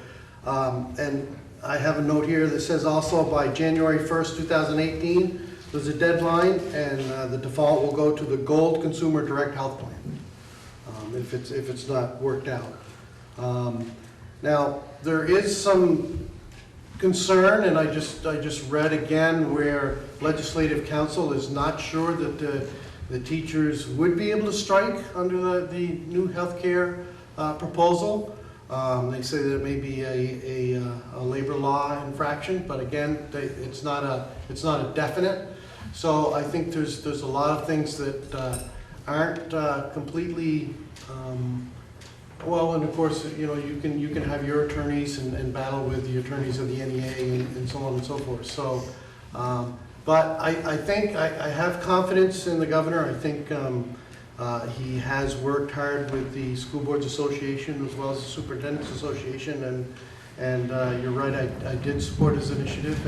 and I have a note here that says also by January 1st, 2018, there's a deadline, and the default will go to the Gold Consumer Direct Health Plan if it's not worked out. Now, there is some concern, and I just read again where Legislative Council is not sure that the teachers would be able to strike under the new healthcare proposal. They say that it may be a labor law infraction, but again, it's not a definite. So I think there's a lot of things that aren't completely well, and of course, you know, you can have your attorneys and battle with the attorneys of the NEA and so on and so forth. So, but I think I have confidence in the governor. I think he has worked hard with the School Boards Association as well as the Superintendent's Association, and you're right, I did support his initiative,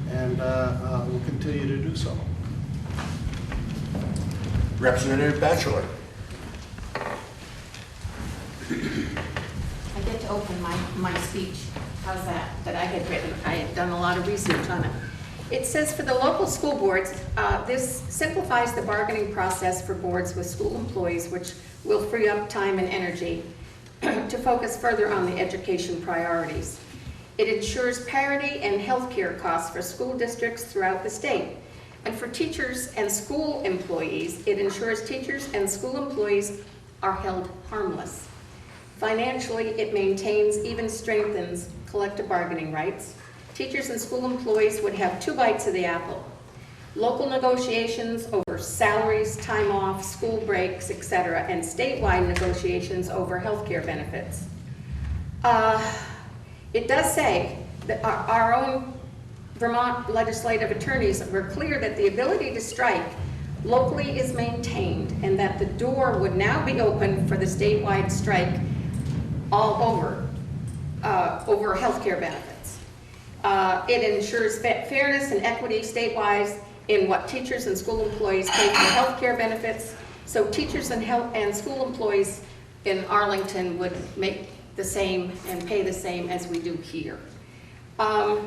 and will continue to do so. Representative Batchelor. I get to open my speech. How's that? That I had written. I had done a lot of research on it. It says for the local school boards, this simplifies the bargaining process for boards with school employees, which will free up time and energy to focus further on the education priorities. It ensures parity in healthcare costs for school districts throughout the state. And for teachers and school employees, it ensures teachers and school employees are held harmless. Financially, it maintains, even strengthens collective bargaining rights. Teachers and school employees would have 2 bites of the apple. Local negotiations over salaries, time off, school breaks, etc., and statewide negotiations over health care benefits. It does say that our own Vermont legislative attorneys were clear that the ability to strike locally is maintained and that the door would now be open for the statewide strike all over health care benefits. It ensures fairness and equity statewide in what teachers and school employees pay for health care benefits. So teachers and school employees in Arlington would make the same and pay the same as we do here. The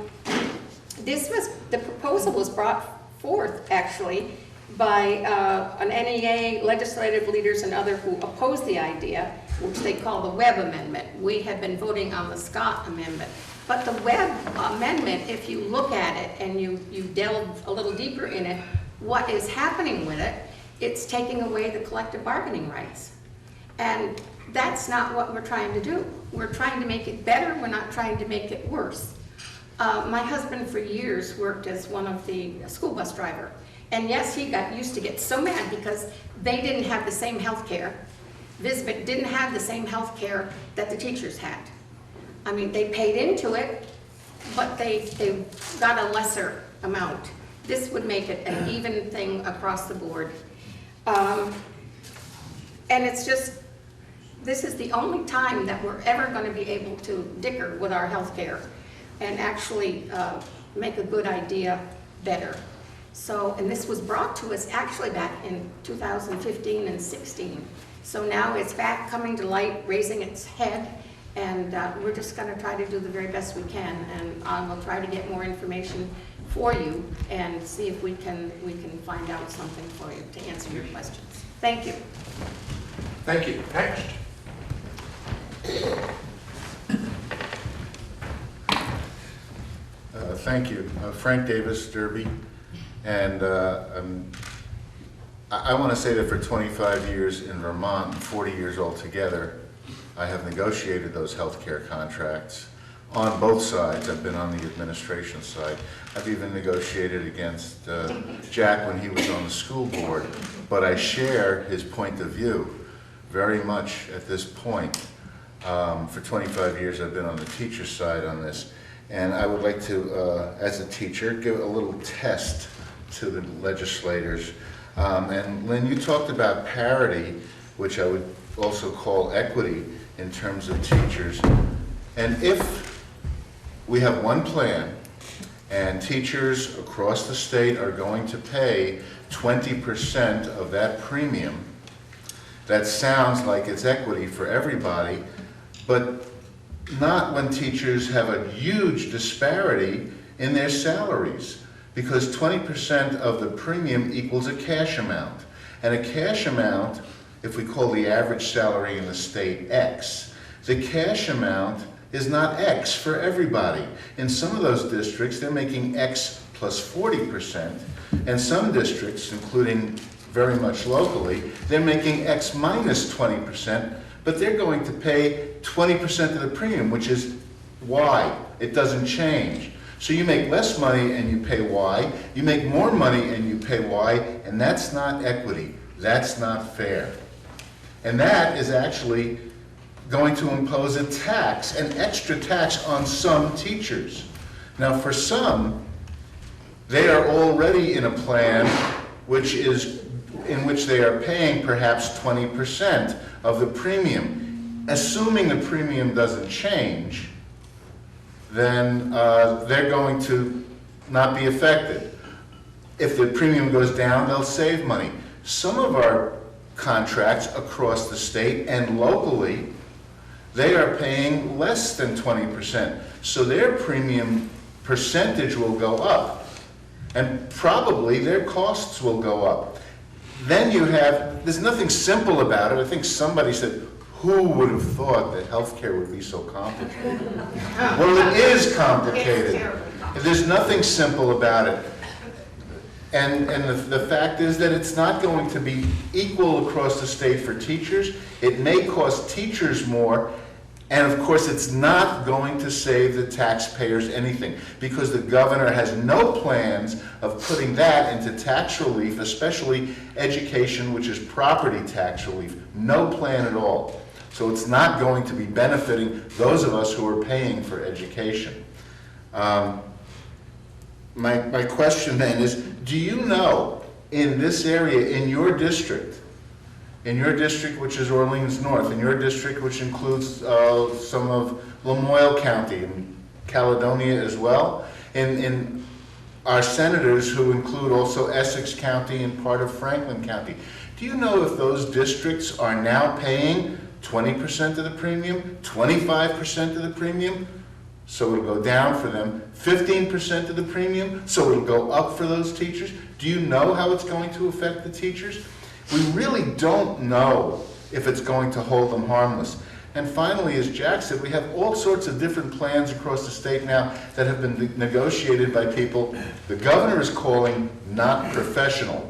proposal was brought forth actually by an NEA, legislative leaders and others who opposed the idea, which they call the Webb Amendment. We have been voting on the Scott Amendment. But the Webb Amendment, if you look at it and you delve a little deeper in it, what is happening with it, it's taking away the collective bargaining rights. And that's not what we're trying to do. We're trying to make it better, we're not trying to make it worse. My husband for years worked as one of the school bus driver. And yes, he used to get so mad because they didn't have the same health care. Visbit didn't have the same health care that the teachers had. I mean, they paid into it, but they got a lesser amount. This would make it an even thing across the board. And it's just, this is the only time that we're ever going to be able to dicker with our health care and actually make a good idea better. So, and this was brought to us actually back in 2015 and 16. So now it's back coming to light, raising its head, and we're just going to try to do the very best we can, and we'll try to get more information for you and see if we can find out something for you to answer your questions. Thank you. Thank you. Next. Thank you. Frank Davis, Derby. And I want to say that for 25 years in Vermont, and 40 years altogether, I have negotiated those healthcare contracts on both sides. I've been on the administration side. I've even negotiated against Jack when he was on the school board. But I share his point of view very much at this point. For 25 years I've been on the teacher side on this. And I would like to, as a teacher, give a little test to the legislators. And Lynn, you talked about parity, which I would also call equity in terms of teachers. And if we have one plan and teachers across the state are going to pay 20% of that premium, that sounds like it's equity for everybody, but not when teachers have a huge disparity in their salaries, because 20% of the premium equals a cash amount. And a cash amount, if we call the average salary in the state X, the cash amount is not X for everybody. In some of those districts, they're making X plus 40%, and some districts, including very much locally, they're making X minus 20%, but they're going to pay 20% of the premium, which is Y. It doesn't change. So you make less money and you pay Y, you make more money and you pay Y, and that's not equity. That's not fair. And that is actually going to impose a tax, an extra tax on some teachers. Now for some, they are already in a plan in which they are paying perhaps 20% of the premium. Assuming the premium doesn't change, then they're going to not be affected. If the premium goes down, they'll save money. Some of our contracts across the state and locally, they are paying less than 20%. So their premium percentage will go up, and probably their costs will go up. Then there's nothing simple about it. I think somebody said, who would have thought that healthcare would be so complicated? Well, it is complicated. There's nothing simple about it. And the fact is that it's not going to be equal across the state for teachers. It may cost teachers more, and of course it's not going to save the taxpayers anything, because the governor has no plans of putting that into tax relief, especially education, which is property tax relief. No plan at all. So it's not going to be benefiting those of us who are paying for education. My question then is, do you know in this area, in your district which is Orleans North, in your district which includes some of Lamoille County and Caledonia as well, in our senators who include also Essex County and part of Franklin County, do you know if those districts are now paying 20% of the premium, 25% of the premium? So it'll go down for them, 15% of the premium, so it'll go up for those teachers. Do you know how it's going to affect the teachers? We really don't know if it's going to hold them harmless. And finally, as Jack said, we have all sorts of different plans across the state now that have been negotiated by people the governor is calling not professional.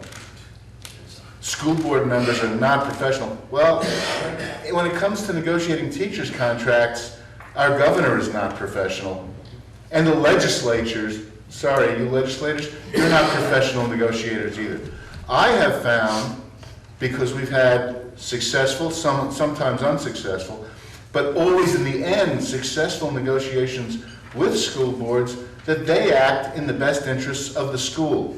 School board members are not professional. Well, when it comes to negotiating teachers' contracts, our governor is not professional. And the legislatures, sorry, you legislators, you're not professional negotiators either. I have found, because we've had successful, sometimes unsuccessful, but always in the end, successful negotiations with school boards, that they act in the best interests of the school.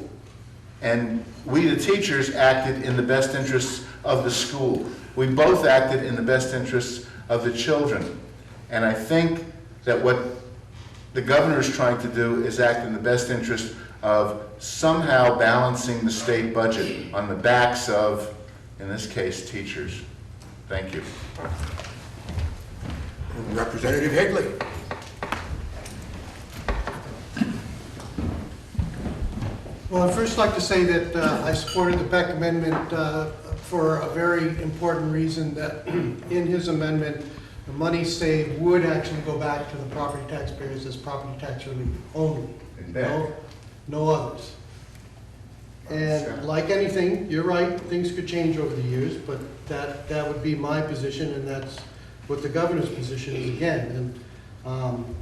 And we, the teachers, acted in the best interests of the school. We both acted in the best interests of the children. And I think that what the governor is trying to do is act in the best interest of somehow balancing the state budget on the backs of, in this case, teachers. Thank you. Representative Higley. Well, I'd first like to say that I supported the Peck Amendment for a very important reason, that in his amendment, the money saved would actually go back to the property taxpayers as property tax relief only. No others. And like anything, you're right, things could change over the years, but that would be my position, and that's what the governor's position is again. And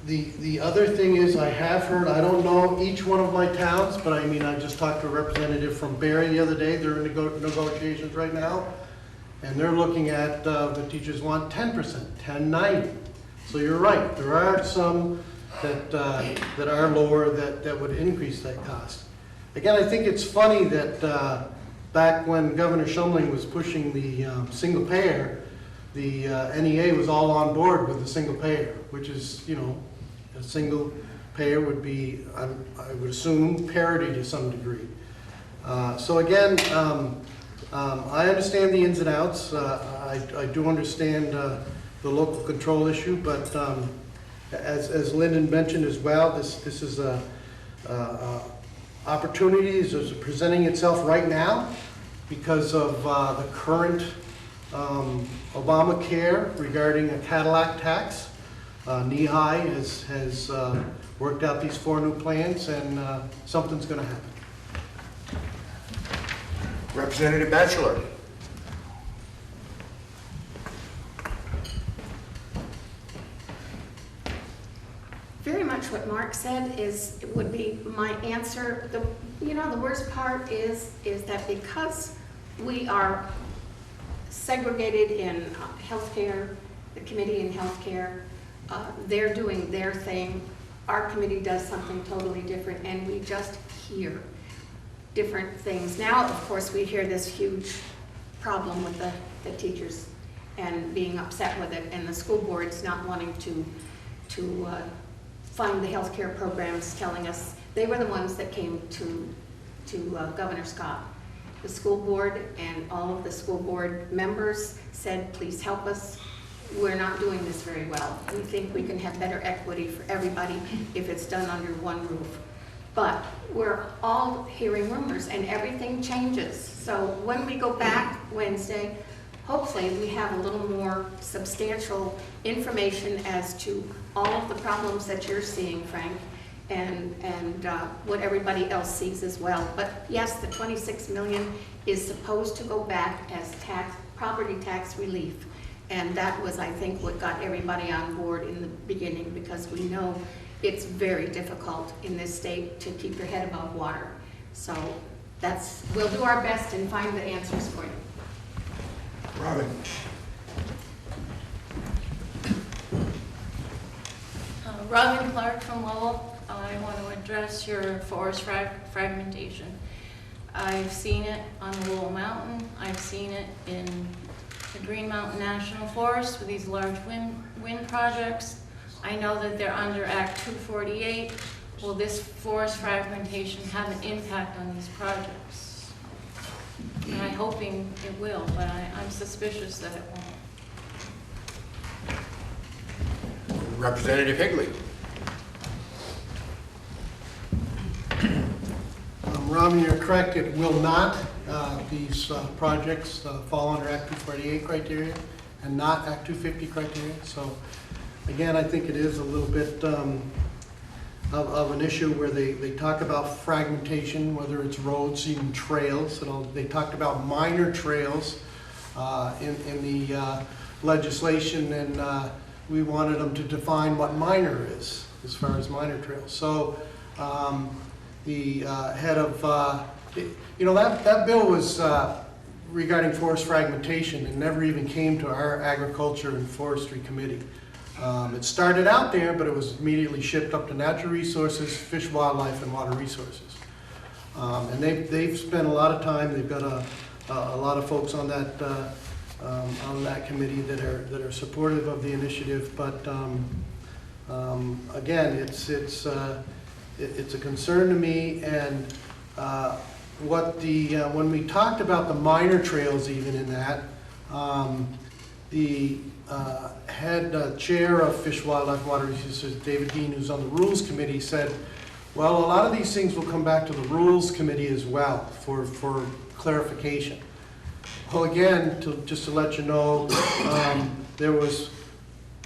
the other thing is, I have heard, I don't know each one of my towns, but I mean, I just talked to a representative from Barry the other day. They're in negotiations right now, and they're looking at, the teachers want 10%, 10.90. So you're right, there are some that are lower that would increase that cost. Again, I think it's funny that back when Governor Shumlin was pushing the single payer, the NEA was all on board with the single payer, which is, you know, a single payer would be, I would assume, parity to some degree. So again, I understand the ins and outs. I do understand the local control issue, but as Lyndon mentioned as well, this is a opportunity is presenting itself right now because of the current Obamacare regarding a Cadillac tax. NEHI has worked out these 4 new plans, and something's going to happen. Representative Batchelor. Very much what Mark said would be my answer. The worst part is that because we are segregated in healthcare, the committee in healthcare, they're doing their thing. Our committee does something totally different, and we just hear different things. Now, of course, we hear this huge problem with the teachers and being upset with it, and the school boards not wanting to fund the healthcare programs, telling us they were the ones that came to Governor Scott. The school board and all of the school board members said, please help us. We're not doing this very well. We think we can have better equity for everybody if it's done under one roof. But we're all hearing rumors, and everything changes. So when we go back Wednesday, hopefully we have a little more substantial information as to all of the problems that you're seeing, Frank, and what everybody else sees as well. But yes, the $26 million is supposed to go back as property tax relief. And that was, I think, what got everybody on board in the beginning, because we know it's very difficult in this state to keep your head above water. So we'll do our best and find the answers for you. Robin. Robin Clark from Lowell. I want to address your forest fragmentation. I've seen it on the Lowell Mountain. I've seen it in the Green Mountain National Forest with these large wind projects. I know that they're under Act 248. Will this forest fragmentation have an impact on these projects? And I'm hoping it will, but I'm suspicious that it won't. Representative Higley. Robin, you're correct. It will not. These projects fall under Act 248 criteria and not Act 250 criteria. So again, I think it is a little bit of an issue where they talk about fragmentation, whether it's roads, even trails. They talked about minor trails in the legislation, and we wanted them to define what minor is as far as minor trails. So the head of, that bill was regarding forest fragmentation and never even came to our Agriculture and Forestry Committee. It started out there, but it was immediately shipped up to Natural Resources, Fish, Wildlife, and Water Resources. And they've spent a lot of time. They've got a lot of folks on that committee that are supportive of the initiative. But again, it's a concern to me. And when we talked about the minor trails, even in that, the head chair of Fish, Wildlife, Water Resources, David Dean, who's on the Rules Committee, said, well, a lot of these things will come back to the Rules Committee as well for clarification. Well, again, just to let you know, there was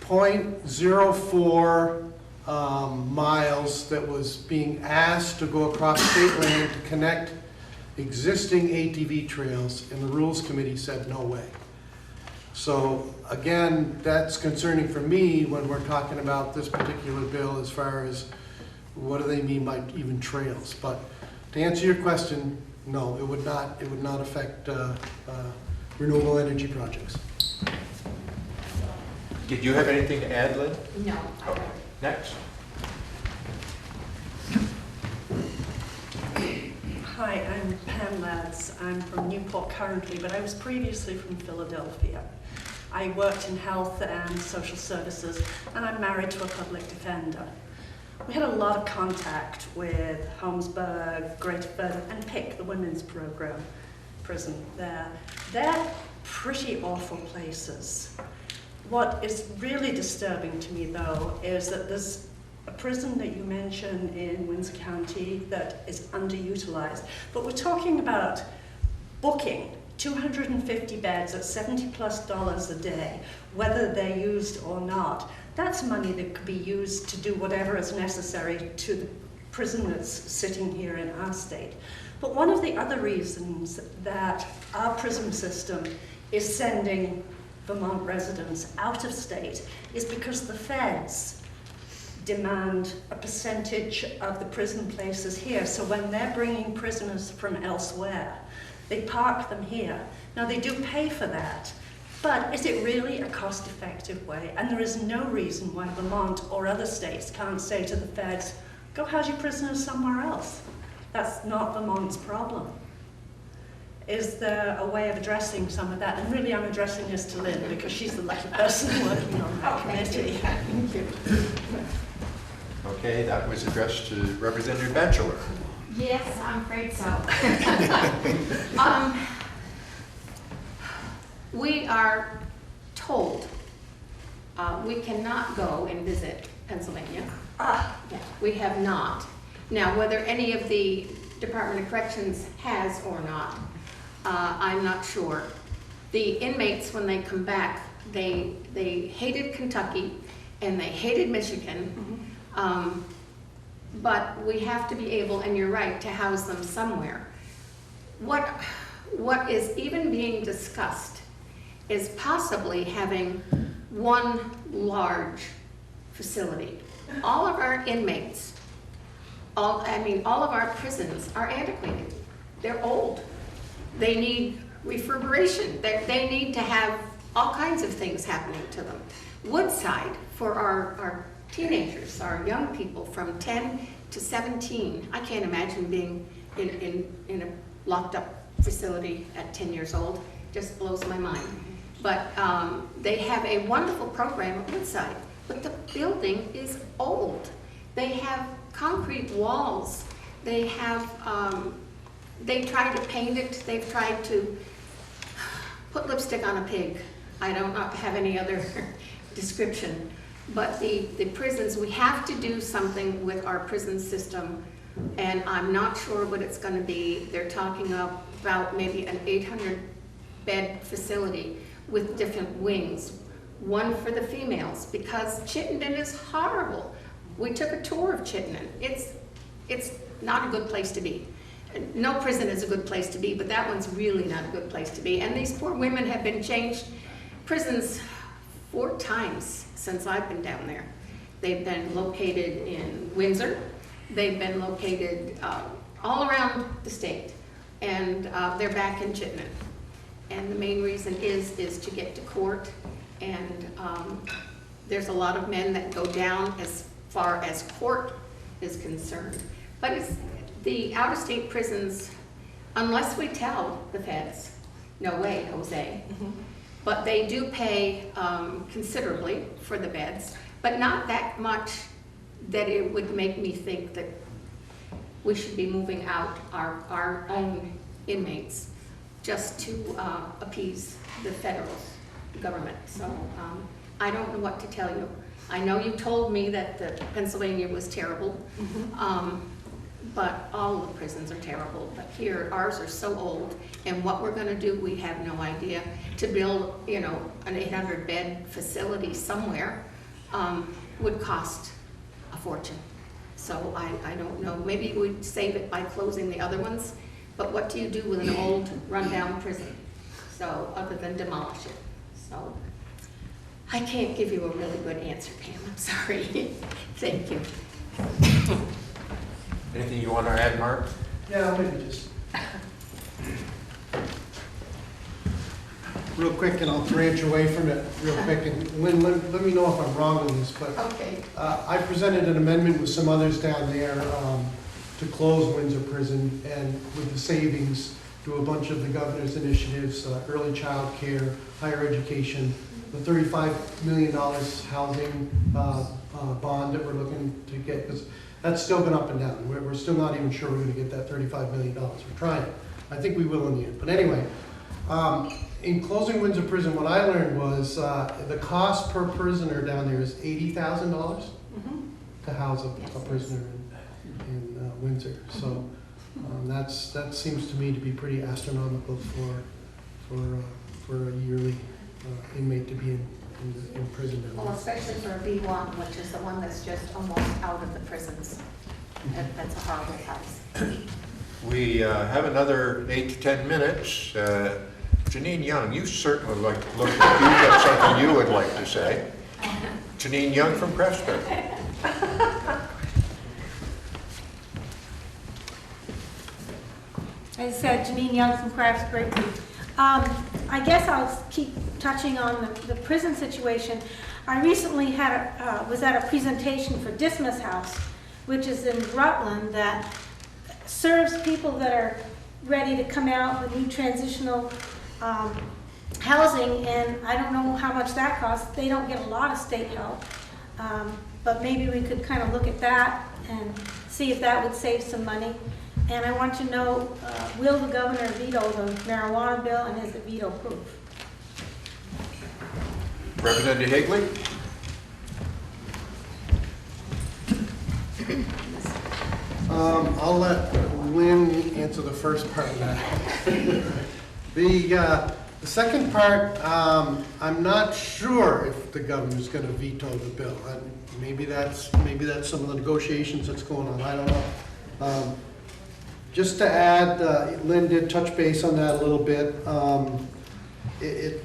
0.04 miles that was being asked to go across state land to connect existing ATV trails, and the Rules Committee said no way. So again, that's concerning for me when we're talking about this particular bill as far as what do they mean by even trails. But to answer your question, no, it would not affect renewable energy projects. Did you have anything to add, Lynn? No. Okay. Next. Hi, I'm Pam Lads. I'm from Newport currently, but I was previously from Philadelphia. I worked in health and social services, and I'm married to a public defender. We had a lot of contact with Holmesburg, Greater Further, and PIC, the women's prison there. They're pretty awful places. What is really disturbing to me, though, is that there's a prison that you mentioned in Windsor County that is underutilized. But we're talking about booking 250 beds at $70+ a day, whether they're used or not. That's money that could be used to do whatever is necessary to the prison that's sitting here in our state. But one of the other reasons that our prison system is sending Vermont residents out of state is because the feds demand a percentage of the prison places here. So when they're bringing prisoners from elsewhere, they park them here. Now they do pay for that, but is it really a cost-effective way? And there is no reason why Vermont or other states can't say to the feds, go house your prisoners somewhere else. That's not Vermont's problem. Is there a way of addressing some of that? And really I'm addressing this to Lynn because she's the lucky person working on that committee. Thank you. Okay, that was addressed to Representative Batchelor. Yes, I'm afraid so. We are told we cannot go and visit Pennsylvania. Yeah, we have not. Now, whether any of the Department of Corrections has or not, I'm not sure. The inmates, when they come back, they hated Kentucky and they hated Michigan. But we have to be able, and you're right, to house them somewhere. What is even being discussed is possibly having one large facility. All of our inmates, all of our prisons are antiquated. They're old. They need refurbishment. They need to have all kinds of things happening to them. Woodside, for our teenagers, our young people from 10 to 17. I can't imagine being in a locked up facility at 10 years old. Just blows my mind. But they have a wonderful program at Woodside, but the building is old. They have concrete walls. They have, they tried to paint it. They've tried to put lipstick on a pig. I don't have any other description. But the prisons, we have to do something with our prison system, and I'm not sure what it's going to be. They're talking about maybe an 800-bed facility with different wings, one for the females, because Chittenden is horrible. We took a tour of Chittenden. It's not a good place to be. No prison is a good place to be, but that one's really not a good place to be. And these poor women have been changed prisons 4 times since I've been down there. They've been located in Windsor. They've been located all around the state, and they're back in Chittenden. And the main reason is to get to court, and there's a lot of men that go down as far as court is concerned. But it's the out-of-state prisons, unless we tell the feds, no way, Jose. But they do pay considerably for the beds, but not that much that it would make me think that we should be moving out our own inmates just to appease the federal government. So I don't know what to tell you. I know you told me that Pennsylvania was terrible, but all of the prisons are terrible. But here, ours are so old, and what we're going to do, we have no idea. To build, an 800-bed facility somewhere would cost a fortune. So I don't know, maybe we'd save it by closing the other ones, but what do you do with an old rundown prison? So, other than demolish it. So, I can't give you a really good answer, Pam, I'm sorry. Thank you. Anything you want to add, Mark? Yeah, maybe just real quick, and I'll branch away from it real quick. And Lynn, let me know if I'm wrong on this, but Okay. I presented an amendment with some others down there to close Windsor Prison, and with the savings, do a bunch of the governor's initiatives, early child care, higher education, the $35 million housing bond that we're looking to get, because that's still been up and down. We're still not even sure we're going to get that $35 million. We're trying. I think we will in the end. But anyway, in closing Windsor Prison, what I learned was the cost per prisoner down there is $80,000 to house a prisoner in Windsor. So that seems to me to be pretty astronomical for a yearly inmate to be in prison down there. Well, especially for a B1, which is the one that's just almost out of the prisons. That's a horrible house. We have another 8 to 10 minutes. Janine Young, you certainly look like you've got something you would like to say. Janine Young from Craftsbury. As I said, Janine Young from Craftsbury. I guess I'll keep touching on the prison situation. I recently was at a presentation for Dismas House, which is in Rutland, that serves people that are ready to come out with new transitional housing, and I don't know how much that costs. They don't get a lot of state help, but maybe we could kind of look at that and see if that would save some money. And I want to know, will the governor veto the marijuana bill, and is it veto proof? Representative Higley? I'll let Lynn answer the first part of that. The second part, I'm not sure if the governor's going to veto the bill. Maybe that's some of the negotiations that's going on. I don't know. Just to add, Lynn did touch base on that a little bit.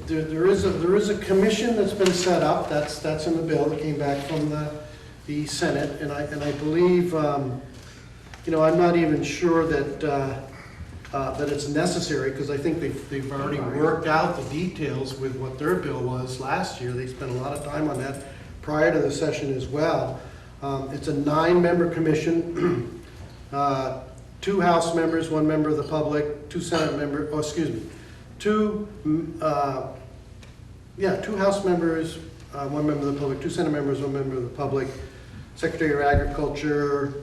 There is a commission that's been set up. That's in the bill that came back from the Senate, and I believe, you know, I'm not even sure that it's necessary, because I think they've already worked out the details with what their bill was last year. They spent a lot of time on that prior to the session as well. It's a 9-member commission. 2 House members, 1 member of the public, 2 Senate members, oh, excuse me, 2 House members, 1 member of the public, 2 Senate members, 1 member of the public, Secretary of Agriculture,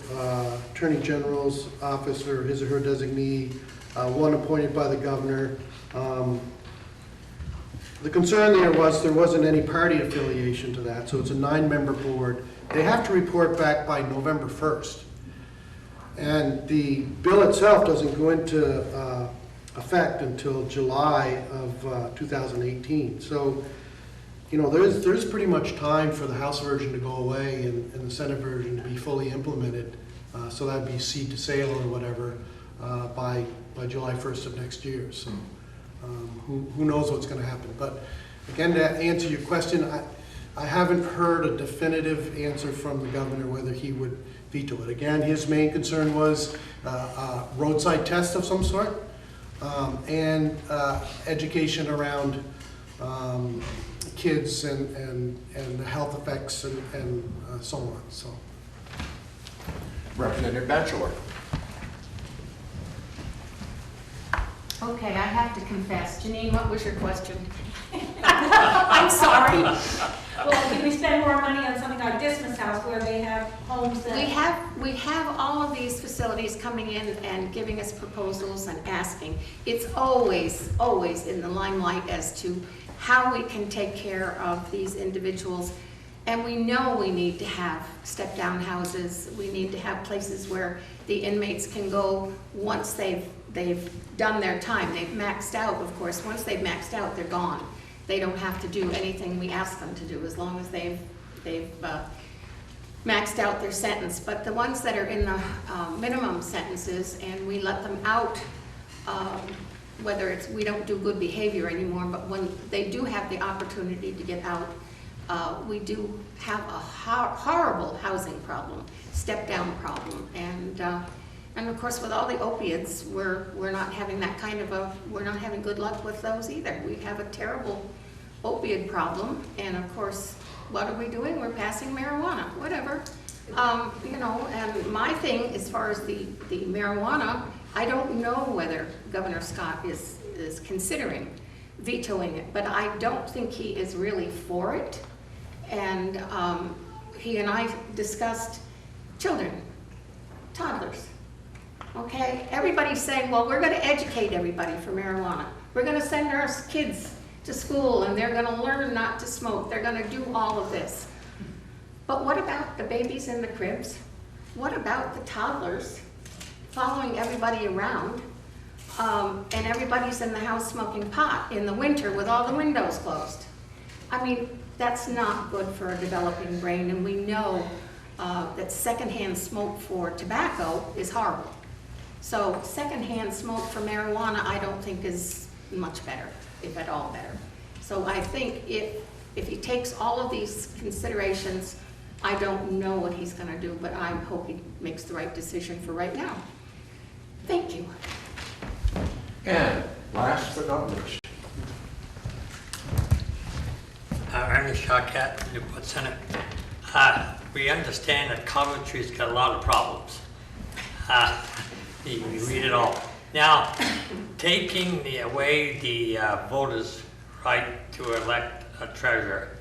Attorney General's office or his or her designee, 1 appointed by the governor. The concern there wasn't any party affiliation to that, so it's a 9-member board. They have to report back by November 1st. And the bill itself doesn't go into effect until July of 2018. So, you know, there's pretty much time for the House version to go away and the Senate version to be fully implemented. So that'd be seed to sale or whatever by July 1st of next year. So who knows what's going to happen. But again, to answer your question, I haven't heard a definitive answer from the governor whether he would veto it. Again, his main concern was roadside tests of some sort and education around kids and the health effects and so on. So, Representative Batchelor. Okay, I have to confess. Janine, what was your question? I'm sorry. Well, can we spend more money on something like Dismas House, where they have homes that... We have all of these facilities coming in and giving us proposals and asking. It's always in the limelight as to how we can take care of these individuals. And we know we need to have step-down houses. We need to have places where the inmates can go once they've done their time. They've maxed out, of course. Once they've maxed out, they're gone. They don't have to do anything we ask them to do as long as they've maxed out their sentence, but the ones that are in the minimum sentences, and we let them out, whether it's, we don't do good behavior anymore, but when they do have the opportunity to get out, we do have a horrible housing problem, step-down problem, and of course with all the opiates, we're not having that kind of we're not having good luck with those either. We have a terrible opiate problem, and of course, what are we doing? We're passing marijuana, whatever. You know, and my thing, as far as the marijuana, I don't know whether Governor Scott is considering vetoing it, but I don't think he is really for it. And he and I discussed children, toddlers, okay? Everybody's saying, well, we're gonna educate everybody for marijuana. We're gonna send our kids to school and they're gonna learn not to smoke. They're gonna do all of this. But what about the babies in the cribs? What about the toddlers following everybody around? And everybody's in the house smoking pot in the winter with all the windows closed. I mean, that's not good for a developing brain, and we know that secondhand smoke for tobacco is horrible. So secondhand smoke for marijuana, I don't think is much better, if at all better. So I think if he takes all of these considerations, I don't know what he's gonna do, but I hope he makes the right decision for right now. Thank you. And last but not least. Ernie Shawkat, Newport Senate. We understand that Coventry's got a lot of problems. You read it all. Now, taking away the voters' right to elect a treasurer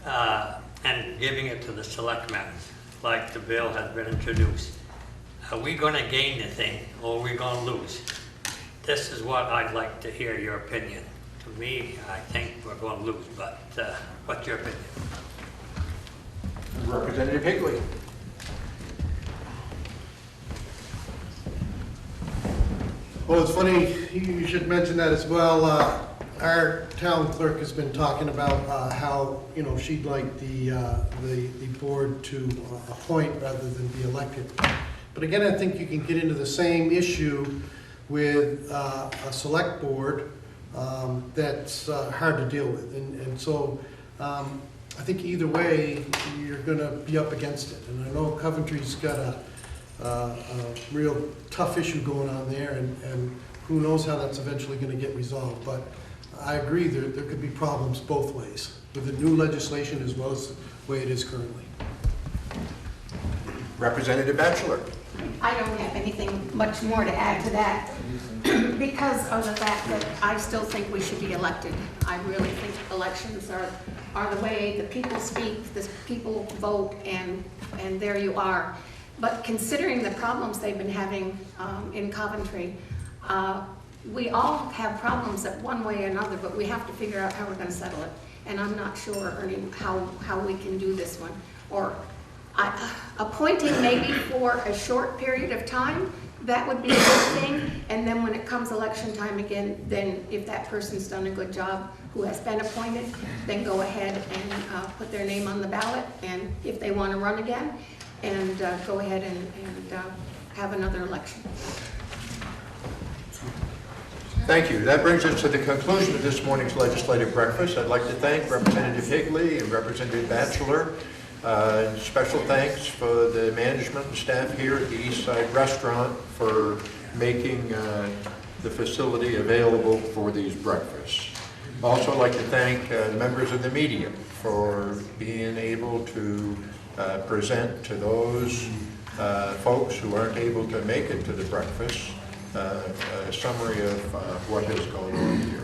and giving it to the selectmen, like the bill has been introduced, are we going to gain the thing or are we going to lose? This is what I'd like to hear your opinion. To me, I think we're going to lose, but what's your opinion? Representative Higley. Well, it's funny, you should mention that as well. Our town clerk has been talking about how, you know, she'd like the board to appoint rather than be elected. But again, I think you can get into the same issue with a select board that's hard to deal with. And so I think either way, you're going to be up against it. And I know Coventry's got a real tough issue going on there, and who knows how that's eventually going to get resolved. But I agree, there could be problems both ways, with the new legislation as well as the way it is currently. Representative Batchelor. I don't have anything much more to add to that because of the fact that I still think we should be elected. I really think elections are the way the people speak, the people vote, and there you are. But considering the problems they've been having in Coventry, we all have problems at one way or another, but we have to figure out how we're going to settle it. And I'm not sure, Ernie, how we can do this one. Or appointing maybe for a short period of time, that would be a good thing. And then when it comes election time again, then if that person's done a good job who has been appointed, then go ahead and put their name on the ballot. And if they want to run again, and go ahead and have another election. Thank you. That brings us to the conclusion of this morning's legislative breakfast. I'd like to thank Representative Higley and Representative Batchelor. Special thanks for the management and staff here at the Eastside Restaurant for making the facility available for these breakfasts. I'd also like to thank members of the media for being able to present to those folks who aren't able to make it to the breakfast a summary of what has gone on here.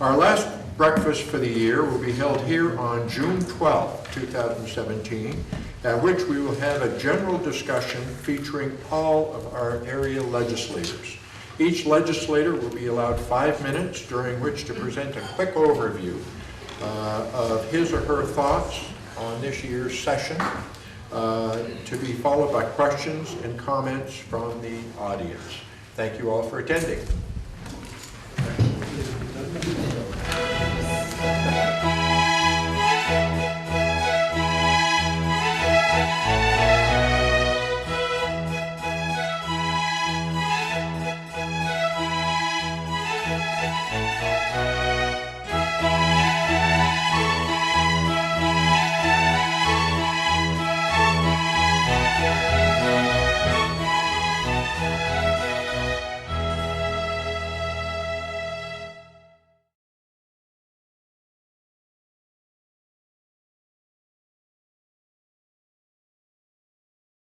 Our last breakfast for the year will be held here on June 12, 2017, at which we will have a general discussion featuring all of our area legislators. Each legislator will be allowed 5 minutes during which to present a quick overview of his or her thoughts on this year's session, to be followed by questions and comments from the audience. Thank you all for attending.